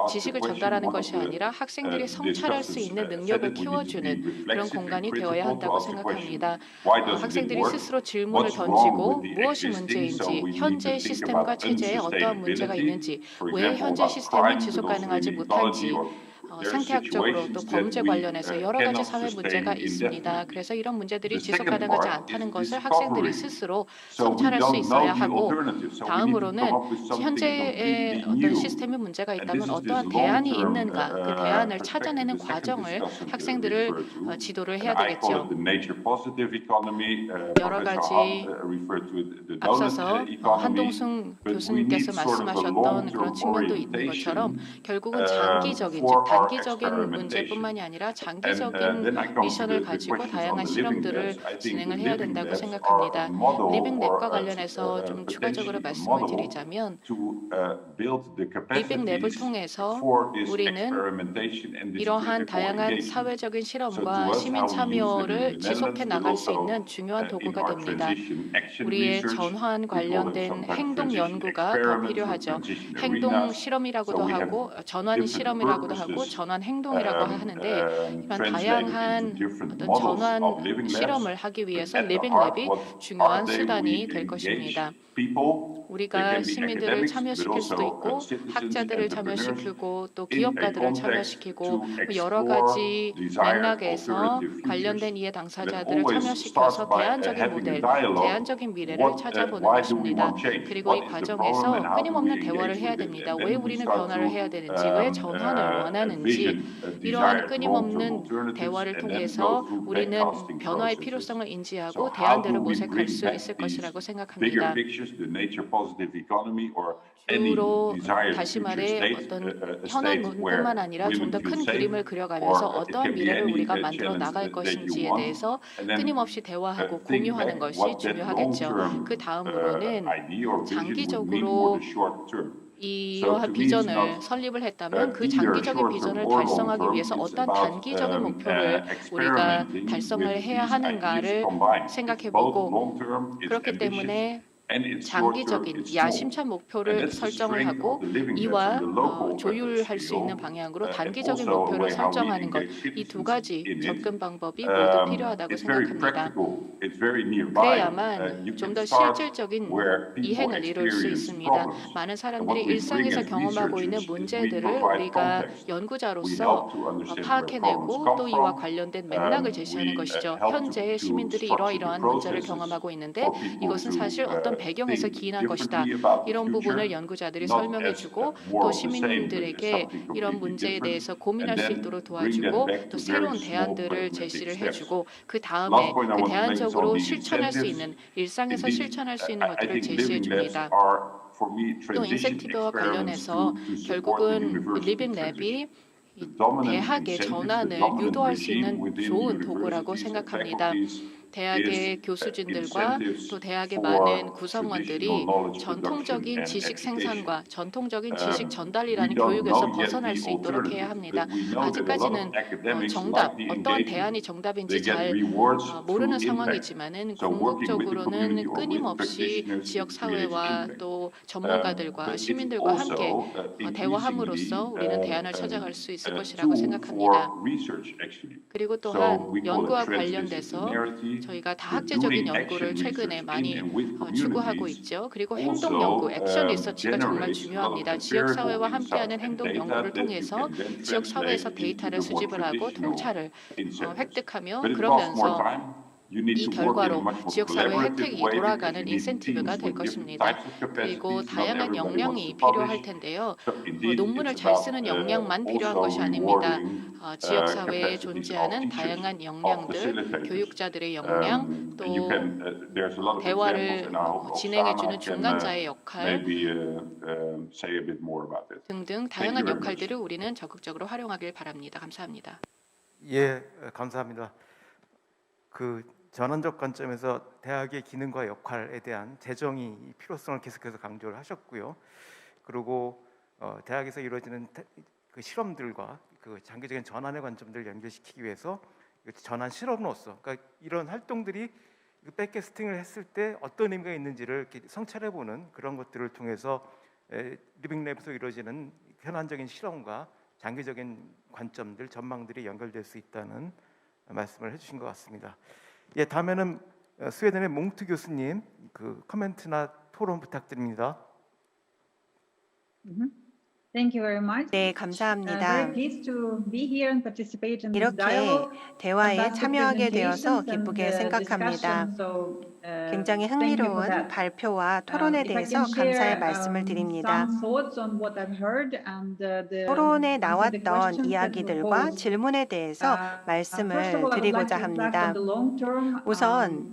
지식을 전달하는 것이 아니라 학생들이 성찰할 수 있는 능력을 키워주는 그런 공간이 되어야 한다고 생각합니다. 학생들이 스스로 질문을 던지고 무엇이 문제인지, 현재 시스템과 체제에 어떠한 문제가 있는지, 왜 현재 시스템은 지속 가능하지 못한지, 생태학적으로 또 범죄 관련해서 여러 가지 사회 문제가 있습니다. 그래서 이런 문제들이 지속 가능하지 않다는 것을 학생들이 스스로 성찰할 수 있어야 하고 다음으로는 현재의 어떤 시스템에 문제가 있다면 어떠한 대안이 있는가 그 대안을 찾아내는 과정을 학생들을 지도를 해야 되겠죠. 여러 가지 앞서서 한동숙 교수님께서 말씀하셨던 그런 측면도 있는 것처럼 결국은 장기적인 즉 단기적인 문제뿐만이 아니라 장기적인 미션을 가지고 다양한 실험들을 진행을 해야 된다고 생각합니다. 리빙 랩과 관련해서 좀 추가적으로 말씀을 드리자면 리빙 랩을 통해서 우리는 이러한 다양한 사회적인 실험과 시민 참여를 지속해 나갈 수 있는 중요한 도구가 됩니다. 우리의 전환 관련된 행동 연구가 더 필요하죠. 행동 실험이라고도 하고 전환 실험이라고도 하고 전환 행동이라고 하는데 이런 다양한 어떤 전환 실험을 하기 위해서 리빙 랩이 중요한 수단이 될 것입니다. 우리가 시민들을 참여시킬 수도 있고 학자들을 참여시키고 또 기업가들을 참여시키고 여러 가지 맥락에서 관련된 이해 당사자들을 참여시켜서 대안적인 모델, 대안적인 미래를 찾아보는 것입니다. 그리고 이 과정에서 끊임없는 대화를 해야 됩니다. 왜 우리는 변화를 해야 되는지, 왜 전환을 원하는지 이러한 끊임없는 대화를 통해서 우리는 변화의 필요성을 인지하고 대안들을 모색할 수 있을 것이라고 생각합니다. 주로 다시 말해 어떤 현안뿐만 아니라 좀 더 큰 그림을 그려가면서 어떠한 미래를 우리가 만들어 나갈 것인지에 대해서 끊임없이 대화하고 공유하는 것이 중요하겠죠. 그 다음으로는 장기적으로 이러한 비전을 설립을 했다면 그 장기적인 비전을 달성하기 위해서 어떤 단기적인 목표를 우리가 달성을 해야 하는가를 생각해보고, 그렇기 때문에 장기적인 야심찬 목표를 설정을 하고 이와 조율할 수 있는 방향으로 단기적인 목표를 설정하는 것, 이 두 가지 접근 방법이 모두 필요하다고 생각합니다. 그래야만 좀 더 실질적인 이행을 이룰 수 있습니다. 많은 사람들이 일상에서 경험하고 있는 문제들을 우리가 연구자로서 파악해내고 또 이와 관련된 맥락을 제시하는 것이죠. 현재 시민들이 이러이러한 문제를 경험하고 있는데 이것은 사실 어떤 배경에서 기인한 것이다. 이런 부분을 연구자들이 설명해주고 또 시민들에게 이런 문제에 대해서 고민할 수 있도록 도와주고 또 새로운 대안들을 제시를 해주고 그 다음에 그 대안적으로 실천할 수 있는, 일상에서 실천할 수 있는 것들을 제시해 줍니다. 또 인센티브와 관련해서 결국은 리빙 랩이 대학의 전환을 유도할 수 있는 좋은 도구라고 생각합니다. 대학의 교수진들과 또 대학의 많은 구성원들이 전통적인 지식 생산과 전통적인 지식 전달이라는 교육에서 벗어날 수 있도록 해야 합니다. 아직까지는 정답, 어떠한 대안이 정답인지 잘 모르는 상황이지만은 궁극적으로는 끊임없이 지역 사회와 또 전문가들과 시민들과 함께 대화함으로써 우리는 대안을 찾아갈 수 있을 것이라고 생각합니다. 그리고 또한 연구와 관련돼서 저희가 다학제적인 연구를 최근에 많이 추구하고 있죠. 그리고 행동 연구, 액션 리서치가 정말 중요합니다. 지역 사회와 함께하는 행동 연구를 통해서 지역 사회에서 데이터를 수집을 하고 통찰을 획득하며 그러면서 이 결과로 지역사회 혜택이 돌아가는 인센티브가 될 것입니다. 그리고 다양한 역량이 필요할 텐데요. 논문을 잘 쓰는 역량만 필요한 것이 아닙니다. 지역사회에 존재하는 다양한 역량들, 교육자들의 역량, 또 대화를 진행해주는 중간자의 역할 등등 다양한 역할들을 우리는 적극적으로 활용하길 바랍니다. 감사합니다. 예, 감사합니다. 전환적 관점에서 대학의 기능과 역할에 대한 재정의 필요성을 계속해서 강조를 하셨고요. 그리고 대학에서 이루어지는 그 실험들과 그 장기적인 전환의 관점들을 연결시키기 위해서 전환 실험으로서, 그러니까 이런 활동들이 백캐스팅을 했을 때 어떤 의미가 있는지를 이렇게 성찰해보는 그런 것들을 통해서 리빙랩에서 이루어지는 현안적인 실험과 장기적인 관점들, 전망들이 연결될 수 있다는 말씀을 해주신 것 같습니다. 예, 다음에는 스웨덴의 몽트 교수님 그 코멘트나 토론 부탁드립니다. Thank you very much. 네, 감사합니다. Very pleased to be here and participate in this 이렇게 dialogue. 대화에 참여하게 되어서 기쁘게 생각합니다. 굉장히 흥미로운 발표와 토론에 대해서 감사의 말씀을 드립니다. 토론에 나왔던 이야기들과 질문에 대해서 말씀을 드리고자 합니다. 우선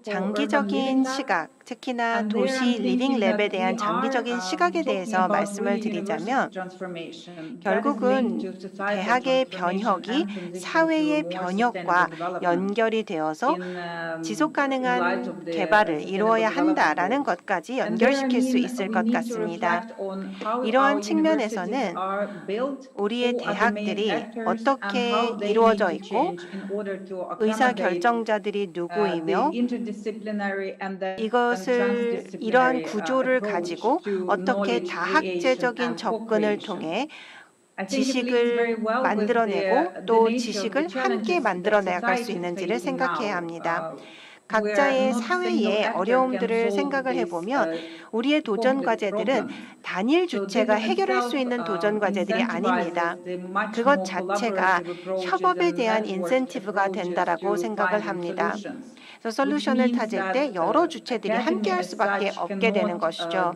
장기적인 시각, 특히나 도시 리빙랩에 대한 장기적인 시각에 대해서 말씀을 드리자면 결국은 대학의 변혁이 사회의 변혁과 연결이 되어서 지속 가능한 개발을 이루어야 한다라는 것까지 연결시킬 수 있을 것 같습니다. 이러한 측면에서는 우리의 대학들이 어떻게 이루어져 있고 의사결정자들이 누구이며 이러한 구조를 가지고 어떻게 다학제적인 접근을 통해 지식을 만들어내고 또 지식을 함께 만들어나갈 수 있는지를 생각해야 합니다. 각자의 사회의 어려움들을 생각을 해보면 우리의 도전 과제들은 단일 주체가 해결할 수 있는 도전 과제들이 아닙니다. 그것 자체가 협업에 대한 인센티브가 된다라고 생각을 합니다. 그래서 솔루션을 찾을 때 여러 주체들이 함께할 수밖에 없게 되는 것이죠.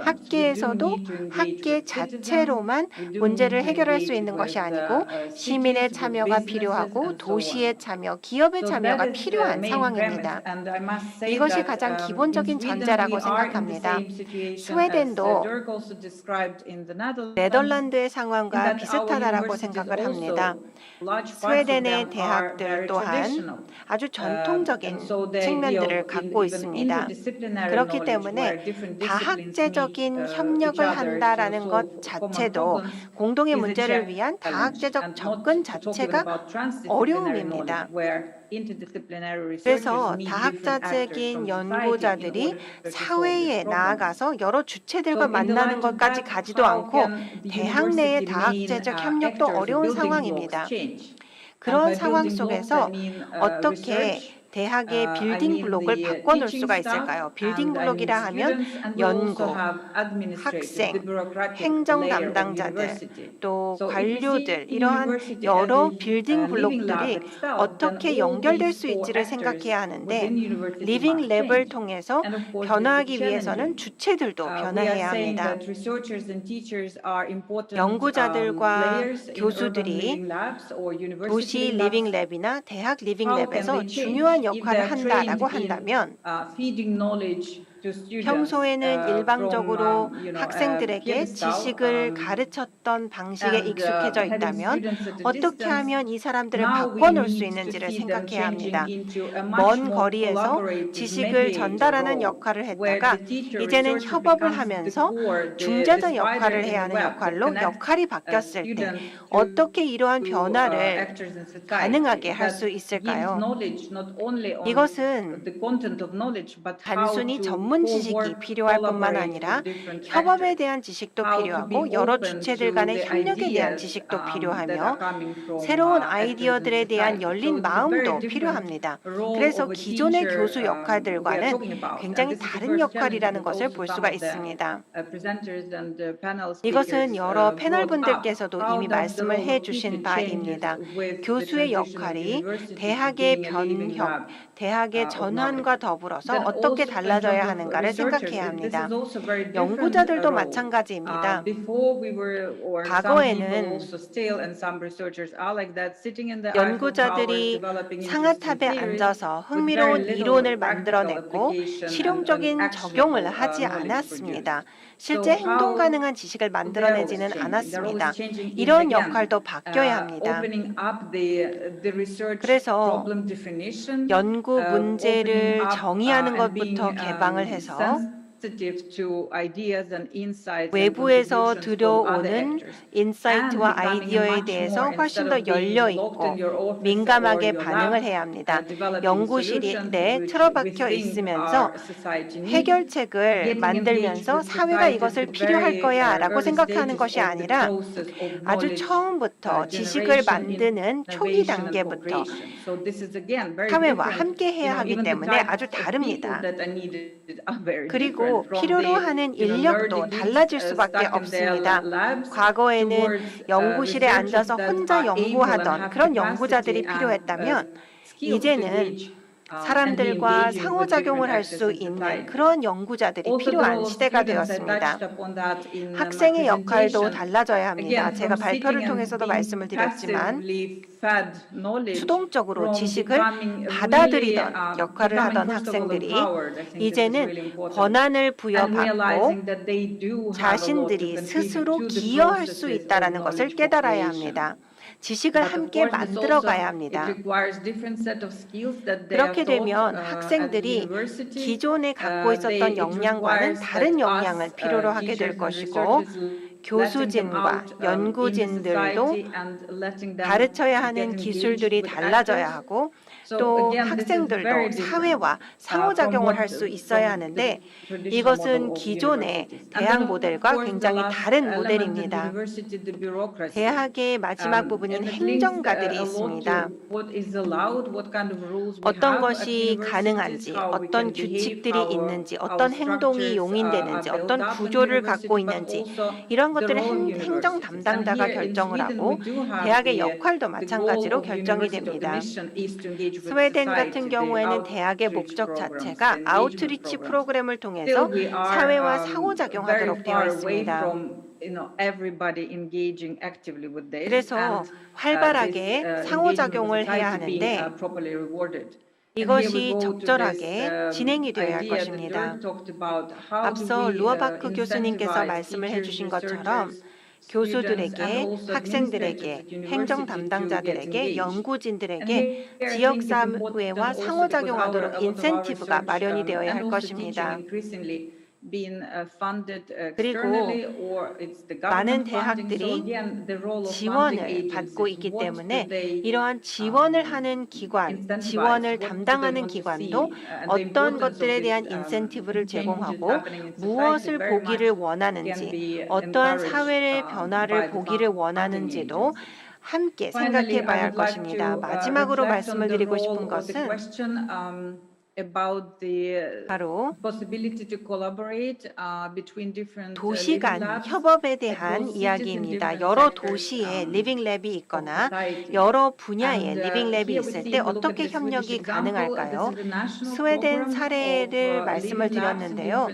학계에서도 학계 자체로만 문제를 해결할 수 있는 것이 아니고 시민의 참여가 필요하고 도시의 참여, 기업의 참여가 필요한 상황입니다. 이것이 가장 기본적인 전제라고 생각합니다. 스웨덴도 스웨덴도 네덜란드의 상황과 비슷하다라고 생각을 합니다. 스웨덴의 대학들 또한 아주 전통적인 측면들을 갖고 있습니다. 그렇기 때문에 다학제적인 협력을 한다라는 것 자체도 공동의 문제를 위한 다학제적 접근 자체가 어려움입니다. 그래서 다학자적인 연구자들이 사회에 나아가서 여러 주체들과 만나는 것까지 가지도 않고 대학 내의 다학제적 협력도 어려운 상황입니다. 그런 상황 속에서 어떻게 대학의 빌딩 블록을 바꿔놓을 수가 있을까요? 빌딩 블록이라 하면 연구, 학생, 행정 담당자들, 또 관료들 이러한 여러 빌딩 블록들이 어떻게 연결될 수 있지를 생각해야 하는데 리빙 랩을 통해서 변화하기 위해서는 주체들도 변화해야 합니다. 연구자들과 교수들이 도시 리빙 랩이나 대학 리빙 랩에서 중요한 역할을 한다라고 한다면 평소에는 일방적으로 학생들에게 지식을 가르쳤던 방식에 익숙해져 있다면 어떻게 하면 이 사람들을 바꿔놓을 수 있는지를 생각해야 합니다. 먼 거리에서 지식을 전달하는 역할을 했다가 이제는 협업을 하면서 중재자 역할을 해야 하는 역할로 역할이 바뀌었을 때 어떻게 이러한 변화를 가능하게 할 수 있을까요? 이것은 단순히 전문 지식이 필요할 뿐만 아니라 협업에 대한 지식도 필요하고 여러 주체들 간의 협력에 대한 지식도 필요하며 새로운 아이디어들에 대한 열린 마음도 필요합니다. 그래서 기존의 교수 역할들과는 굉장히 다른 역할이라는 것을 볼 수가 있습니다. 이것은 여러 패널분들께서도 이미 말씀을 해주신 바입니다. 교수의 역할이 대학의 변혁, 대학의 전환과 더불어서 어떻게 달라져야 하는가를 생각해야 합니다. 연구자들도 마찬가지입니다. 과거에는 연구자들이 상아탑에 앉아서 흥미로운 이론을 만들어냈고 실용적인 적용을 하지 않았습니다. 실제 행동 가능한 지식을 만들어내지는 않았습니다. 이런 역할도 바뀌어야 합니다. 그래서 연구 문제를 정의하는 것부터 개방을 해서 외부에서 들어오는 인사이트와 아이디어에 대해서 훨씬 더 열려 있고 민감하게 반응을 해야 합니다. 연구실에 틀어박혀 있으면서 해결책을 만들면서 사회가 이것을 필요할 거야 라고 생각하는 것이 아니라 아주 처음부터 지식을 만드는 초기 단계부터 사회와 함께 해야 하기 때문에 아주 다릅니다. 그리고 필요로 하는 인력도 달라질 수밖에 없습니다. 과거에는 연구실에 앉아서 혼자 연구하던 그런 연구자들이 필요했다면 이제는 사람들과 상호작용을 할 수 있는 그런 연구자들이 필요한 시대가 되었습니다. 학생의 역할도 달라져야 합니다. 제가 발표를 통해서도 말씀을 드렸지만 수동적으로 지식을 받아들이던 역할을 하던 학생들이 이제는 권한을 부여받고 자신들이 스스로 기여할 수 있다는 것을 깨달아야 합니다. 지식을 함께 만들어가야 합니다. 그렇게 되면 학생들이 기존에 갖고 있었던 역량과는 다른 역량을 필요로 하게 될 것이고 교수진과 연구진들도 가르쳐야 하는 기술들이 달라져야 하고 또 학생들도 사회와 상호작용을 할 수 있어야 하는데 이것은 기존의 대학 모델과 굉장히 다른 모델입니다. 대학의 마지막 부분인 행정가들이 있습니다. 어떤 것이 가능한지, 어떤 규칙들이 있는지, 어떤 행동이 용인되는지, 어떤 구조를 갖고 있는지 이런 것들을 행정 담당자가 결정을 하고 대학의 역할도 마찬가지로 결정이 됩니다. 스웨덴 같은 경우에는 대학의 목적 자체가 아우트리치 프로그램을 통해서 사회와 상호작용하도록 되어 있습니다. 그래서 활발하게 상호작용을 해야 하는데 이것이 적절하게 진행이 되어야 할 것입니다. 앞서 루어바크 교수님께서 말씀을 해주신 것처럼 교수들에게, 학생들에게, 행정 담당자들에게, 연구진들에게 지역사회와 상호작용하도록 인센티브가 마련이 되어야 할 것입니다. 그리고 많은 대학들이 지원을 받고 있기 때문에 이러한 지원을 하는 기관, 지원을 담당하는 기관도 어떤 것들에 대한 인센티브를 제공하고 무엇을 보기를 원하는지, 어떠한 사회의 변화를 보기를 원하는지도 함께 생각해 봐야 할 것입니다. 마지막으로 말씀을 드리고 싶은 것은 바로 도시 간 협업에 대한 이야기입니다. 여러 도시에 리빙랩이 있거나 여러 분야의 리빙랩이 있을 때 어떻게 협력이 가능할까요? 스웨덴 사례를 말씀을 드렸는데요.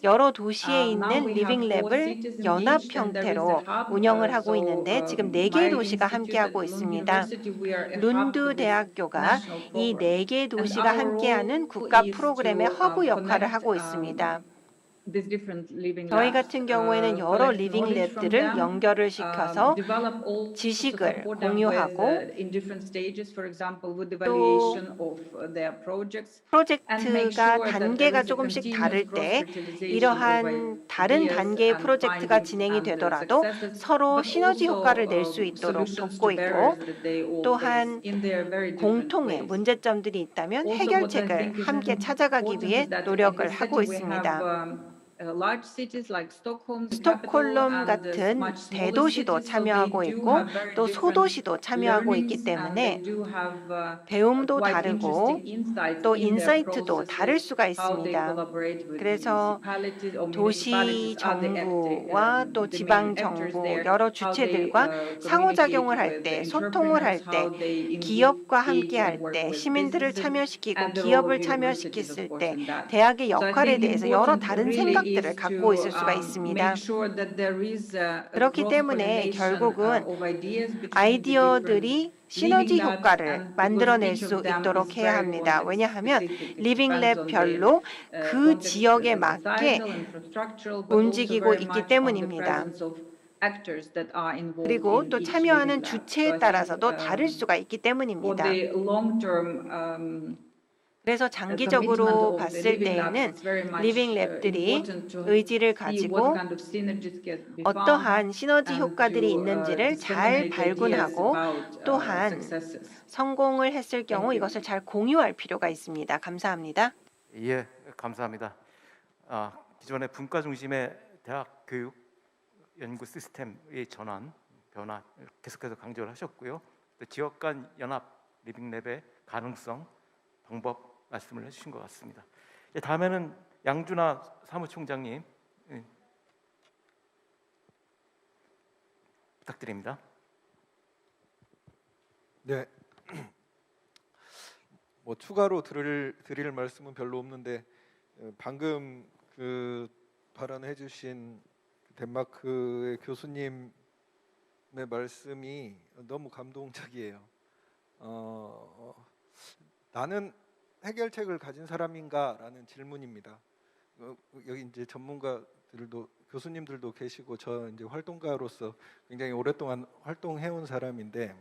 여러 도시에 있는 리빙랩을 연합 형태로 운영을 하고 있는데 지금 4개의 도시가 함께하고 있습니다. 룬드 대학교가 이 4개의 도시가 함께하는 국가 프로그램의 허브 역할을 하고 있습니다. 저희 같은 경우에는 여러 리빙 랩들을 연결을 시켜서 지식을 공유하고 또 프로젝트가 단계가 조금씩 다를 때 이러한 다른 단계의 프로젝트가 진행이 되더라도 서로 시너지 효과를 낼 수 있도록 돕고 있고 또한 공통의 문제점들이 있다면 해결책을 함께 찾아가기 위해 노력을 하고 있습니다. 스톡홀름 같은 대도시도 참여하고 있고 또 소도시도 참여하고 있기 때문에 배움도 다르고 또 인사이트도 다를 수가 있습니다. 그래서 도시 정부와 또 지방 정부 여러 주체들과 상호작용을 할 때, 소통을 할 때, 기업과 함께 할 때, 시민들을 참여시키고 기업을 참여시켰을 때 대학의 역할에 대해서 여러 다른 생각들을 갖고 있을 수가 있습니다. 그렇기 때문에 결국은 아이디어들이 시너지 효과를 만들어낼 수 있도록 해야 합니다. 왜냐하면 리빙랩별로 그 지역에 맞게 움직이고 있기 때문입니다. 그리고 또 참여하는 주체에 따라서도 다를 수가 있기 때문입니다. 그래서 장기적으로 봤을 때에는 리빙랩들이 의지를 가지고 어떠한 시너지 효과들이 있는지를 잘 발견하고 또한 성공을 했을 경우 이것을 잘 공유할 필요가 있습니다. 감사합니다. 예, 감사합니다. 기존의 분과 중심의 대학 교육 연구 시스템의 전환, 변화 계속해서 강조를 하셨고요. 또 지역 간 연합 리빙랩의 가능성, 방법 말씀을 해주신 것 같습니다. 다음에는 양준하 사무총장님 부탁드립니다. 네. 뭐 추가로 드릴 말씀은 별로 없는데 방금 그 발언해 주신 덴마크의 교수님의 말씀이 너무 감동적이에요. 나는 해결책을 가진 사람인가라는 질문입니다. 여기 이제 전문가들도 교수님들도 계시고 저 이제 활동가로서 굉장히 오랫동안 활동해온 사람인데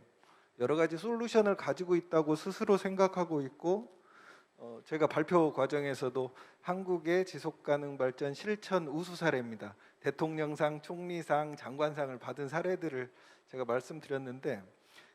여러 가지 솔루션을 가지고 있다고 스스로 생각하고 있고 제가 발표 과정에서도 한국의 지속가능 발전 실천 우수 사례입니다. 대통령상, 총리상, 장관상을 받은 사례들을 제가 말씀드렸는데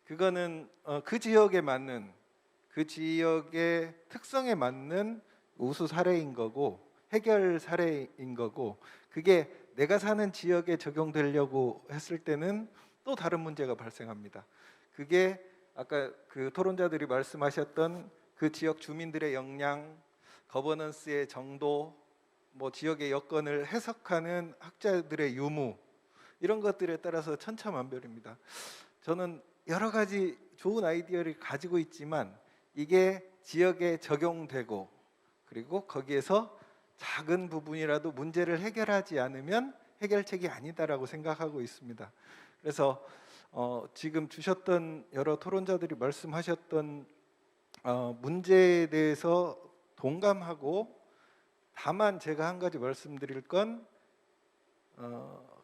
그거는 그 지역에 맞는 그 지역의 특성에 맞는 우수 사례인 거고 해결 사례인 거고 그게 내가 사는 지역에 적용되려고 했을 때는 또 다른 문제가 발생합니다. 그게 아까 그 토론자들이 말씀하셨던 그 지역 주민들의 역량, 거버넌스의 정도, 뭐 지역의 여건을 해석하는 학자들의 유무 이런 것들에 따라서 천차만별입니다. 저는 여러 가지 좋은 아이디어를 가지고 있지만 이게 지역에 적용되고 그리고 거기에서 작은 부분이라도 문제를 해결하지 않으면 해결책이 아니다라고 생각하고 있습니다. 그래서 지금 주셨던 여러 토론자들이 말씀하셨던 문제에 대해서 동감하고, 다만 제가 한 가지 말씀드릴 건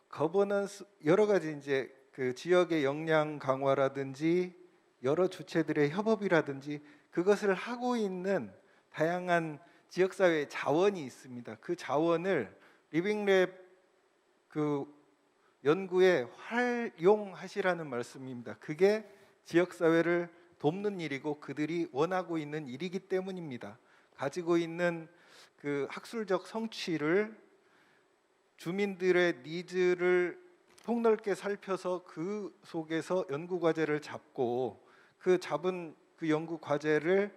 거버넌스 여러 가지 이제 그 지역의 역량 강화라든지 여러 주체들의 협업이라든지 그것을 하고 있는 다양한 지역사회 자원이 있습니다. 그 자원을 리빙랩 그 연구에 활용하시라는 말씀입니다. 그게 지역사회를 돕는 일이고 그들이 원하고 있는 일이기 때문입니다. 가지고 있는 그 학술적 성취를 주민들의 니즈를 폭넓게 살펴서 그 속에서 연구 과제를 잡고 그 잡은 그 연구 과제를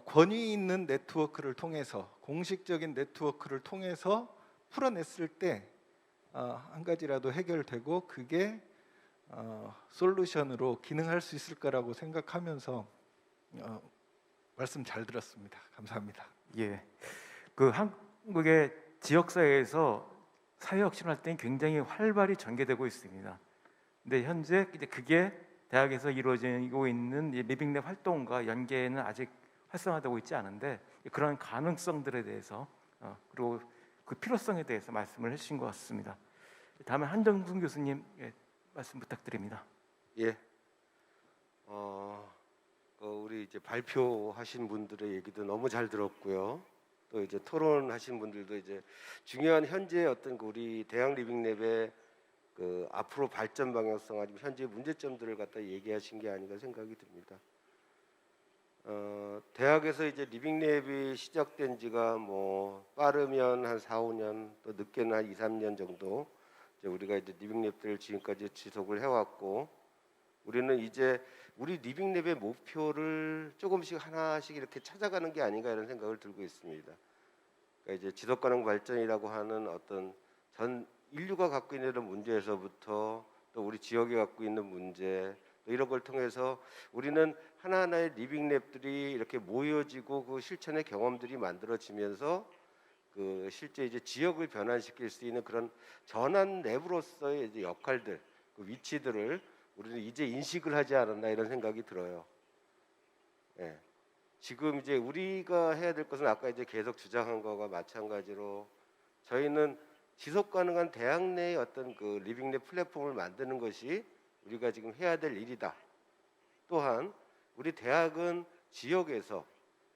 권위 있는 네트워크를 통해서, 공식적인 네트워크를 통해서 풀어냈을 때 한 가지라도 해결되고 그게 솔루션으로 기능할 수 있을 거라고 생각하면서 말씀 잘 들었습니다. 감사합니다. 예, 그 한국의 지역사회에서 사회혁신할 때는 굉장히 활발히 전개되고 있습니다. 근데 현재 이제 그게 대학에서 이루어지고 있는 리빙랩 활동과 연계는 아직 활성화되고 있지 않은데, 그런 가능성들에 대해서 그리고 그 필요성에 대해서 말씀을 해주신 것 같습니다. 다음에 한정순 교수님 말씀 부탁드립니다. 예, 우리 이제 발표하신 분들의 얘기도 너무 잘 들었고요. 또 이제 토론하신 분들도 이제 중요한 현재 어떤 우리 대학 리빙랩의 그 앞으로 발전 방향성 아니면 현재 문제점들을 갖다 얘기하신 게 아닌가 생각이 듭니다. 대학에서 이제 리빙랩이 시작된 지가 뭐 빠르면 한 4, 5년, 또 늦게는 한 2, 3년 정도 이제 우리가 이제 리빙랩들을 지금까지 지속을 해왔고, 우리는 이제 우리 리빙랩의 목표를 조금씩 하나씩 이렇게 찾아가는 게 아닌가 이런 생각을 들고 있습니다. 그러니까 이제 지속가능 발전이라고 하는 어떤 전 인류가 갖고 있는 이런 문제에서부터 또 우리 지역이 갖고 있는 문제, 또 이런 걸 통해서 우리는 하나하나의 리빙랩들이 이렇게 모여지고 그 실천의 경험들이 만들어지면서 그 실제 이제 지역을 변환시킬 수 있는 그런 전환 랩으로서의 이제 역할들, 그 위치들을 우리는 이제 인식을 하지 않았나 이런 생각이 들어요. 예. 지금 이제 우리가 해야 될 것은 아까 이제 계속 주장한 거와 마찬가지로 저희는 지속 가능한 대학 내의 어떤 그 리빙랩 플랫폼을 만드는 것이 우리가 지금 해야 될 일이다. 또한 우리 대학은 지역에서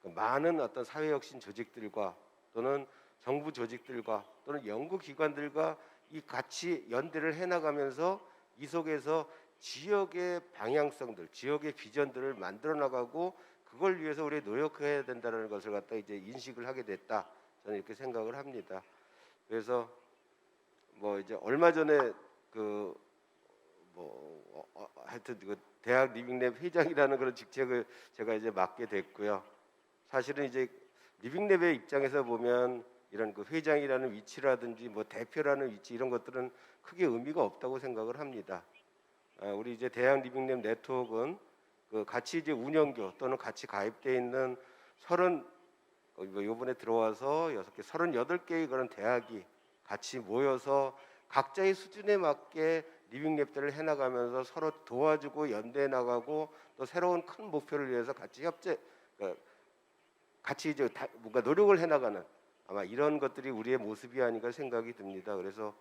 많은 어떤 사회혁신 조직들과 또는 정부 조직들과 또는 연구기관들과 이 같이 연대를 해나가면서 이 속에서 지역의 방향성들, 지역의 비전들을 만들어 나가고 그걸 위해서 우리 노력해야 된다는 것을 갖다 이제 인식을 하게 됐다. 저는 이렇게 생각을 합니다. 그래서 뭐 이제 얼마 전에 그 하여튼 그 대학 리빙랩 회장이라는 그런 직책을 제가 이제 맡게 됐고요. 사실은 이제 리빙랩의 입장에서 보면 이런 그 회장이라는 위치라든지 뭐 대표라는 위치 이런 것들은 크게 의미가 없다고 생각을 합니다. 우리 이제 대학 리빙랩 네트워크는 그 같이 이제 운영교 또는 같이 가입돼 있는 요번에 들어와서 6개, 38개의 그런 대학이 같이 모여서 각자의 수준에 맞게 리빙랩들을 해나가면서 서로 도와주고 연대해 나가고 또 새로운 큰 목표를 위해서 같이 같이 이제 뭔가 노력을 해나가는 아마 이런 것들이 우리의 모습이 아닌가 생각이 듭니다. 그래서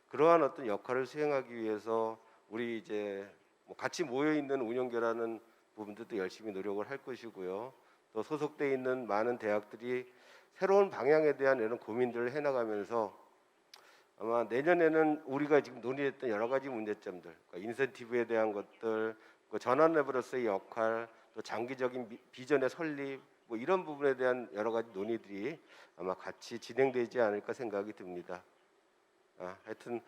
그러한 어떤 역할을 수행하기 위해서 우리 이제 뭐 같이 모여 있는 운영교라는 부분들도 열심히 노력을 할 것이고요. 또 소속돼 있는 많은 대학들이 새로운 방향에 대한 이런 고민들을 해나가면서 아마 내년에는 우리가 지금 논의했던 여러 가지 문제점들, 그러니까 인센티브에 대한 것들, 그 전환랩으로서의 역할, 또 장기적인 비전의 설립, 뭐 이런 부분에 대한 여러 가지 논의들이 아마 같이 진행되지 않을까 생각이 듭니다. 하여튼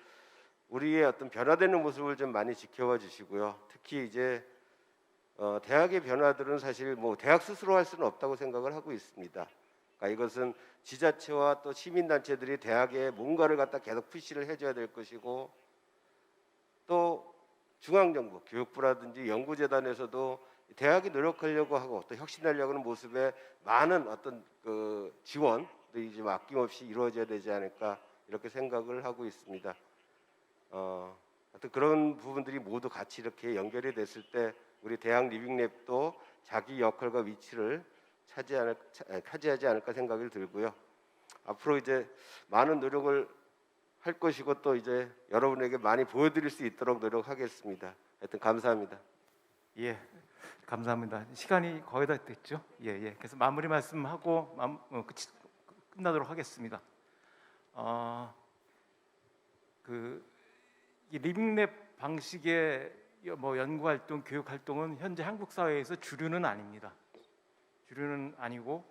우리의 어떤 변화되는 모습을 좀 많이 지켜봐 주시고요. 특히 이제 대학의 변화들은 사실 뭐 대학 스스로 할 수는 없다고 생각을 하고 있습니다. 그러니까 이것은 지자체와 또 시민단체들이 대학에 뭔가를 갖다 계속 푸시를 해줘야 될 것이고, 또 중앙정부, 교육부라든지 연구재단에서도 대학이 노력하려고 하고 또 혁신하려고 하는 모습에 많은 어떤 그 지원들이 좀 아낌없이 이루어져야 되지 않을까 이렇게 생각을 하고 있습니다. 하여튼 그런 부분들이 모두 같이 이렇게 연결이 됐을 때 우리 대학 리빙랩도 자기 역할과 위치를 차지하지 않을까 생각이 들고요. 앞으로 이제 많은 노력을 할 것이고 또 이제 여러분에게 많이 보여드릴 수 있도록 노력하겠습니다. 하여튼 감사합니다. 예, 감사합니다. 시간이 거의 다 됐죠? 예. 그래서 마무리 말씀하고 끝나도록 하겠습니다. 이 리빙랩 방식의 뭐 연구 활동, 교육 활동은 현재 한국 사회에서 주류는 아닙니다. 주류는 아니고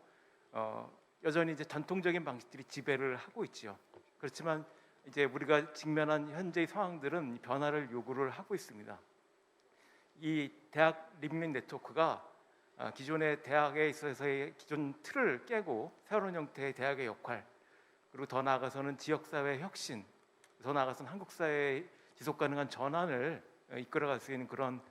여전히 이제 전통적인 방식들이 지배를 하고 있지요. 그렇지만 이제 우리가 직면한 현재의 상황들은 변화를 요구를 하고 있습니다. 이 대학 리빙랩 네트워크가 기존의 대학에 있어서의 기존 틀을 깨고 새로운 형태의 대학의 역할, 그리고 더 나아가서는 지역사회 혁신, 더 나아가서는 한국 사회의 지속 가능한 전환을 이끌어갈 수 있는 그런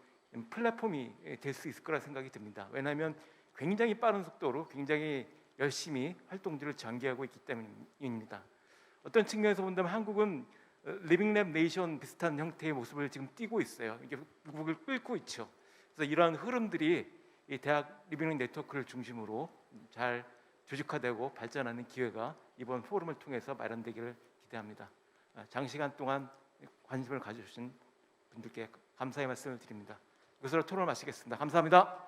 플랫폼이 될 수 있을 거라 생각이 듭니다. 왜냐하면 굉장히 빠른 속도로 굉장히 열심히 활동들을 전개하고 있기 때문입니다. 어떤 측면에서 본다면 한국은 리빙랩 네이션 비슷한 형태의 모습을 지금 띠고 있어요. 이게 북을 끌고 있죠. 그래서 이러한 흐름들이 이 대학 리빙랩 네트워크를 중심으로 잘 조직화되고 발전하는 기회가 이번 포럼을 통해서 마련되기를 기대합니다. 장시간 동안 관심을 가져주신 분들께 감사의 말씀을 드립니다. 이것으로 토론을 마치겠습니다. 감사합니다.